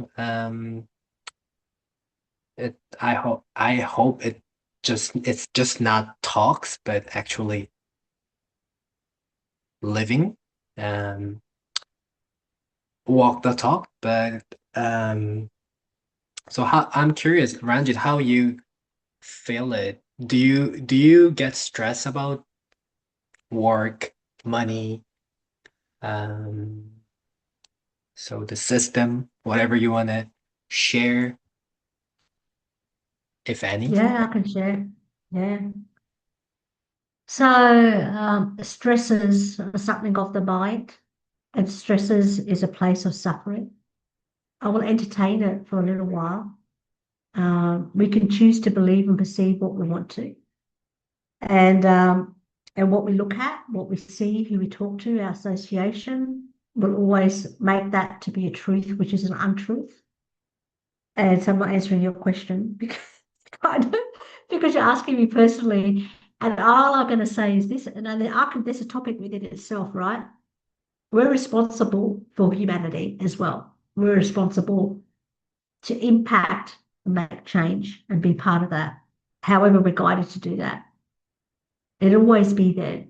it I hope it's just not talks, but actually living, um walk the talk. But so how I'm curious, Ranjit, how you feel it. Do you get stressed about work, money, um so the system, whatever you want to share, if any? Yeah, I can share. Yeah. So, stresses are something of the mind, and stresses is a place of suffering. I will entertain it for a little while. We can choose to believe and perceive what we want to, and what we look at, what we see, who we talk to, our association will always make that to be a truth, which is an untruth. And so I'm not answering your question because because you're asking me personally, and all I'm going to say is this, and then there's a topic within itself, right? We're responsible for humanity as well. We're responsible to impact and make change and be part of that. However, we're guided to do that. It'll always be there.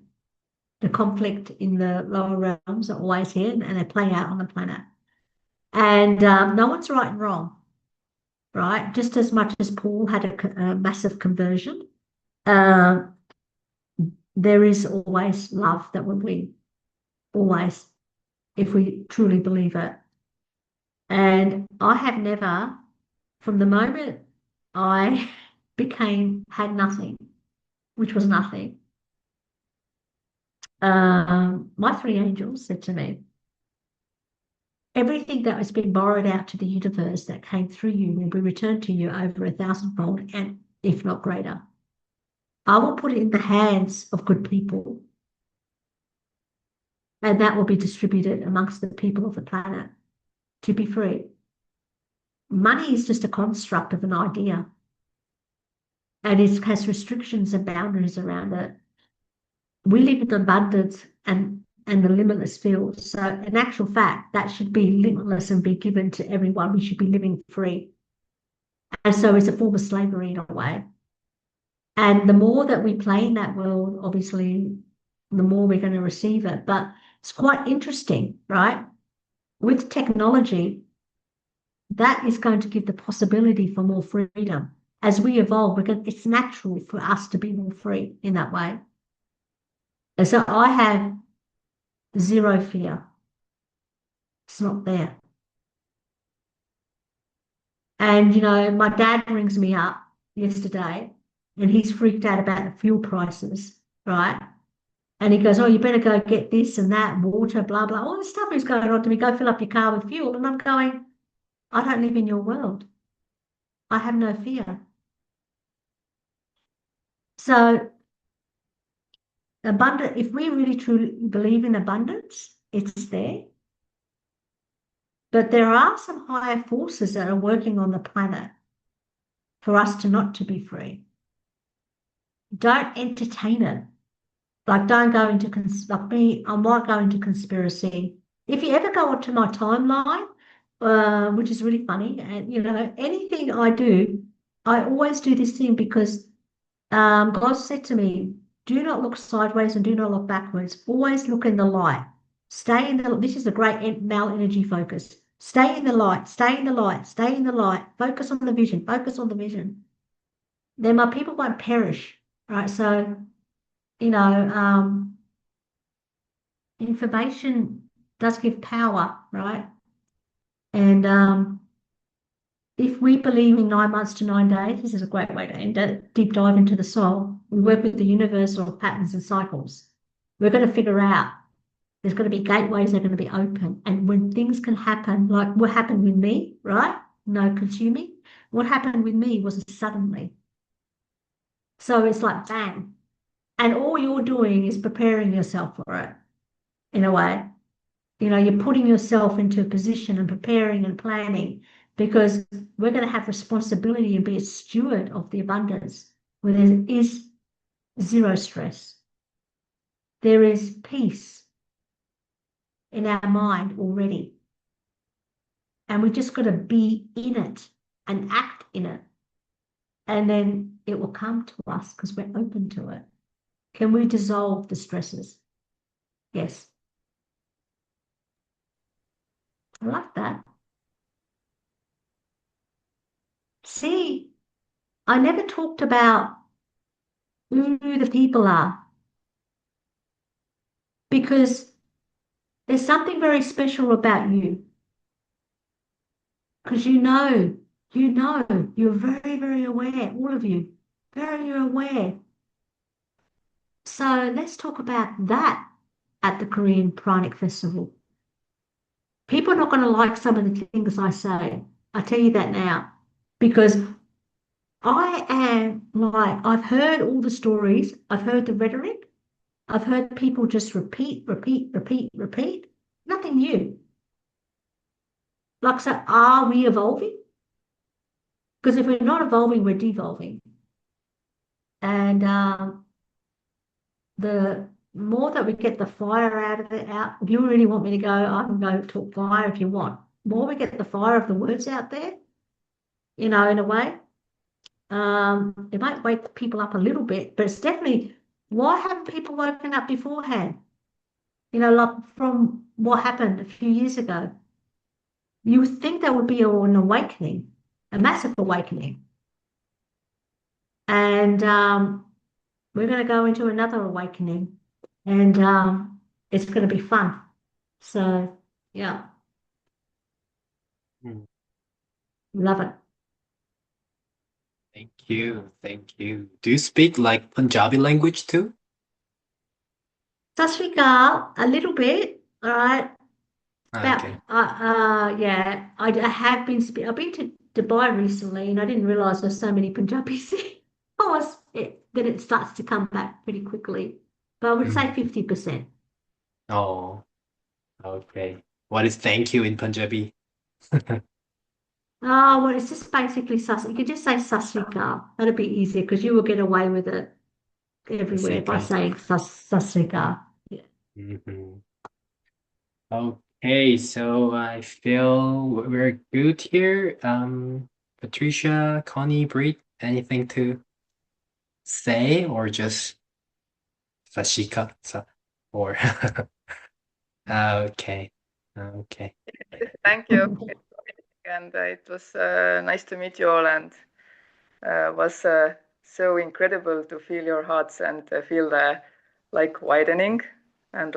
The conflict in the lower realms are always here and they play out on the planet. And no one's right and wrong, right? Just as much as Paul had a massive conversion, uh, there is always love that will win, always, if we truly believe it. And I have never, from the moment I had nothing, which was nothing, my three angels said to me, everything that has been borrowed out to the universe that came through you will be returned to you over 1,000-fold, and if not greater. I will put it in the hands of good people, and that will be distributed amongst the people of the planet to be free. Money is just a construct of an idea, and it has restrictions and boundaries around it. We live in abundance and the limitless field. So in actual fact, that should be limitless and be given to everyone. We should be living free. And so it's a form of slavery in a way. And the more that we play in that world, obviously, the more we're going to receive it. But it's quite interesting, right? With technology, that is going to give the possibility for more freedom. As we evolve, it's natural for us to be more free in that way. And so I have zero fear. It's not there. And, my dad rings me up yesterday and he's freaked out about the fuel prices, right? And he goes, oh, you better go get this and that, water, blah, blah. All this stuff is going on to me. Go fill up your car with fuel. And I'm going, I don't live in your world. I have no fear. So if we really truly believe in abundance, it's there. But there are some higher forces that are working on the planet for us to be free. Don't entertain it. Like, don't go into, like me, I might go into conspiracy. If you ever go onto my timeline, which is really funny, and, anything I do, I always do this thing because God said to me, do not look sideways and do not look backwards. Always look in the light. This is a great male energy focus. Stay in the light, stay in the light, stay in the light. Focus on the vision, focus on the vision. Then my people won't perish, right? So, information does give power, right? And if we believe in 9 months to 9 days, this is a great way to end it, deep dive into the soul. We work with the universal patterns and cycles. We're going to figure out there's going to be gateways that are going to be open. And when things can happen, like what happened with me, right? No consuming. What happened with me was suddenly. So it's like bang. And all you're doing is preparing yourself for it in a way. You're putting yourself into a position and preparing and planning. because we're going to have responsibility and be a steward of the abundance where there is zero stress. There is peace in our mind already. And we just got to be in it and act in it. And then it will come to us because we're open to it. Can we dissolve the stresses? Yes. I like that. See, I never talked about who the people are because there's something very special about you. Because you're very, very aware, all of you, very aware. So let's talk about that at the Korean Pranic Festival. People are not going to like some of the things I say. I tell you that now. Because I am like, I've heard all the stories, I've heard the rhetoric, I've heard people just repeat, repeat, repeat, repeat. Nothing new. Like, so are we evolving? Because if we're not evolving, we're devolving. And the more that we get the fire out of it out, if you really want me to go, I can go talk fire if you want. The more we get the fire of the words out there, in a way, it might wake people up a little bit, but it's definitely why haven't people woken up beforehand? Like from what happened a few years ago. You would think there would be an awakening, a massive awakening. And we're going to go into another awakening and it's going to be fun. So, yeah, Mm. love it. Thank you. Thank you. Do you speak like Punjabi language too? Sat Sri Akal, a little bit, all right. About, Okay. yeah, I have been, I've been to Dubai recently and I didn't realize there's so many Punjabis there. Then it starts to come back pretty quickly. But I would say Mm. 50%. Oh, okay. What is thank you in Punjabi? Oh, well, it's just basically sus. You could just say Sat Sri Akal. That'd be easier because you will get away with it everywhere by Asika. saying Sat Sri Akal. Yeah. Hmm. Okay, so I feel we're good here. Patricia, Connie, Brit, anything to say or just Sashika? Or okay, okay. Thank you. And it was nice to meet you all, and was so incredible to feel your hearts and feel the widening and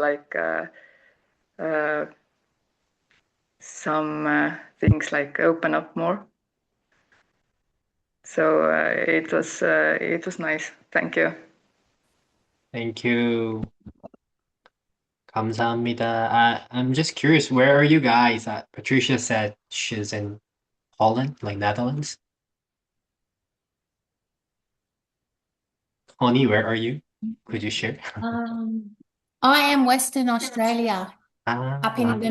some things open up more. So it was nice. Thank you. Thank you. 감사합니다. I'm just curious, where are you guys at? Patricia said she's in Holland, like Netherlands. Connie, where are you? Could you share? I am Western Australia, up in Ah, the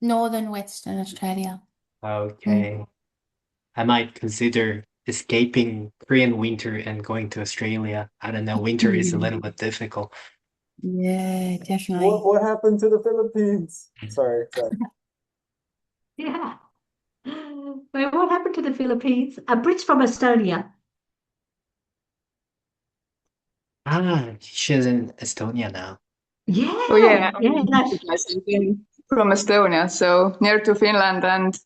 northern Western Australia. okay. I might consider escaping Korean winter and going to Australia. I don't know, winter is a little bit difficult. Yeah, definitely. What happened to the Philippines? Sorry. Yeah. Wait, what happened to the Philippines? A Brit's from Estonia. Ah, she's in Estonia now. Yeah. Oh yeah, Yeah. from Estonia, so near to Finland and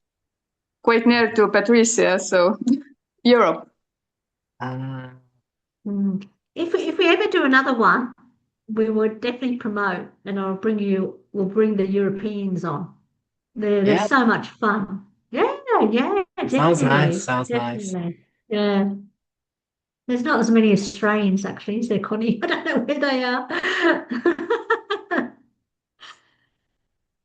quite near to Patricia, so Europe. Ah, If we ever do another one, we would definitely promote, and we'll bring the Europeans on. They're yeah, so much fun. Yeah, yeah, sounds nice. definitely, Sounds nice. definitely. Yeah. There's not as many Australians actually, is there, Connie? I don't know where they are.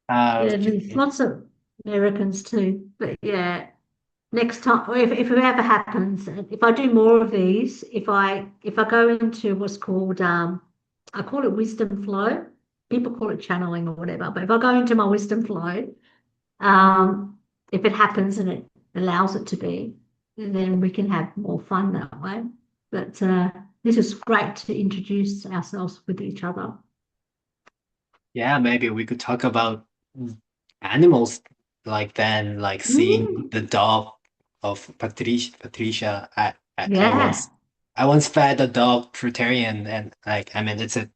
Yeah, there's Okay. lots of Americans too. But yeah, next time, if it ever happens, and if I do more of these, if I go into what's called I call it wisdom flow. People call it channeling or whatever. But if I go into my wisdom flow, if it happens and allows it to be, then we can have more fun that way. But this is great to introduce ourselves with each other. Yeah, maybe we could talk about animals like then, like seeing the dog of Patricia. Yeah. I once fed a dog fruitarian, and like I mean it's an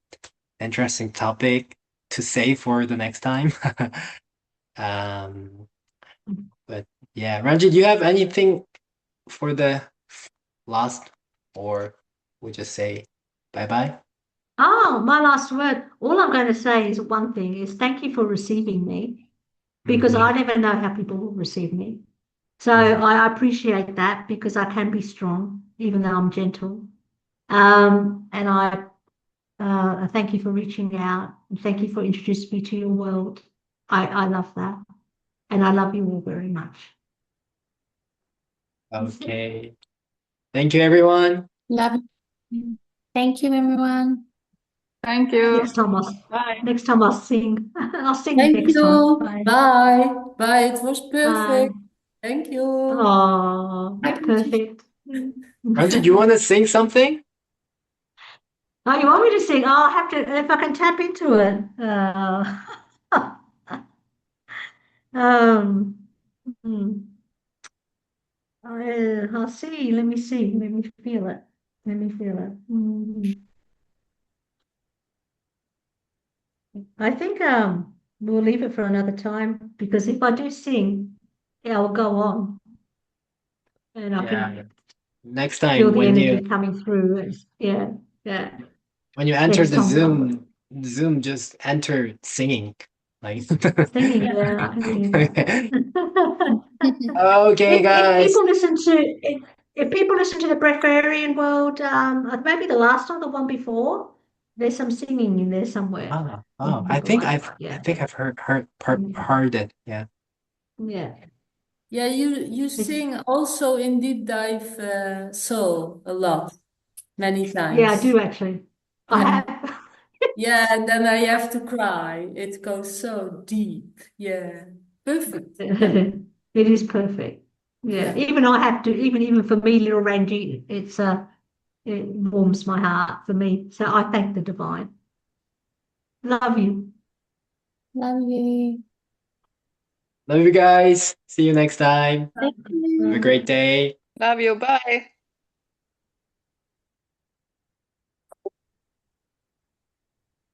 interesting topic to save for the next time. Um, but yeah, Ranjit, do you have anything for the last, or we just say bye bye? Oh, my last word. All I'm going to say is one thing is thank you for receiving me because I never know how people will receive me. So I appreciate that because I can be strong, even though I'm gentle. And I thank you for reaching out. And thank you for introducing me to your world. I love that. And I love you all very much. Okay. Thank you, everyone. Love you. Thank you, everyone. Thank you. Bye. Next time I'll sing. I'll sing Thank next time. you. Bye. Bye. Bye. It was Bye. perfect. Thank you. Oh, Bye, Patricia. perfect. Ranjit, you want to sing something? Oh, you want me to sing? Oh, I'll have to, if I can tap into it. Um, hmm. I'll see. Let me see. Let me feel it. Let me feel it. I think we'll leave it for another time because if I do sing, yeah, I'll go on and I Yeah. can Next feel time the energy coming through. Yeah, yeah. when you enter Next the time, Zoom just enter singing. Like singing. Yeah, I can do that. Okay, If guys. people listen to if people listen to the Breatharian World, maybe the last or the one before, there's some singing in there somewhere. Oh, People like, I yeah, think I've heard it. Yeah. yeah. Yeah, you sing also in Deep Dive Soul a lot, many Yeah, I times. do actually. I Yeah. have. Yeah, and then I have to cry. It goes so deep. Yeah. Perfect. Yeah. It is perfect. Yeah, Yeah. even I have to, even for me, little Ranji, it warms my heart for me. So I thank the divine. Love you. Love you. Love you guys. See you next time. Thank Have a you. great day. Love you. Bye.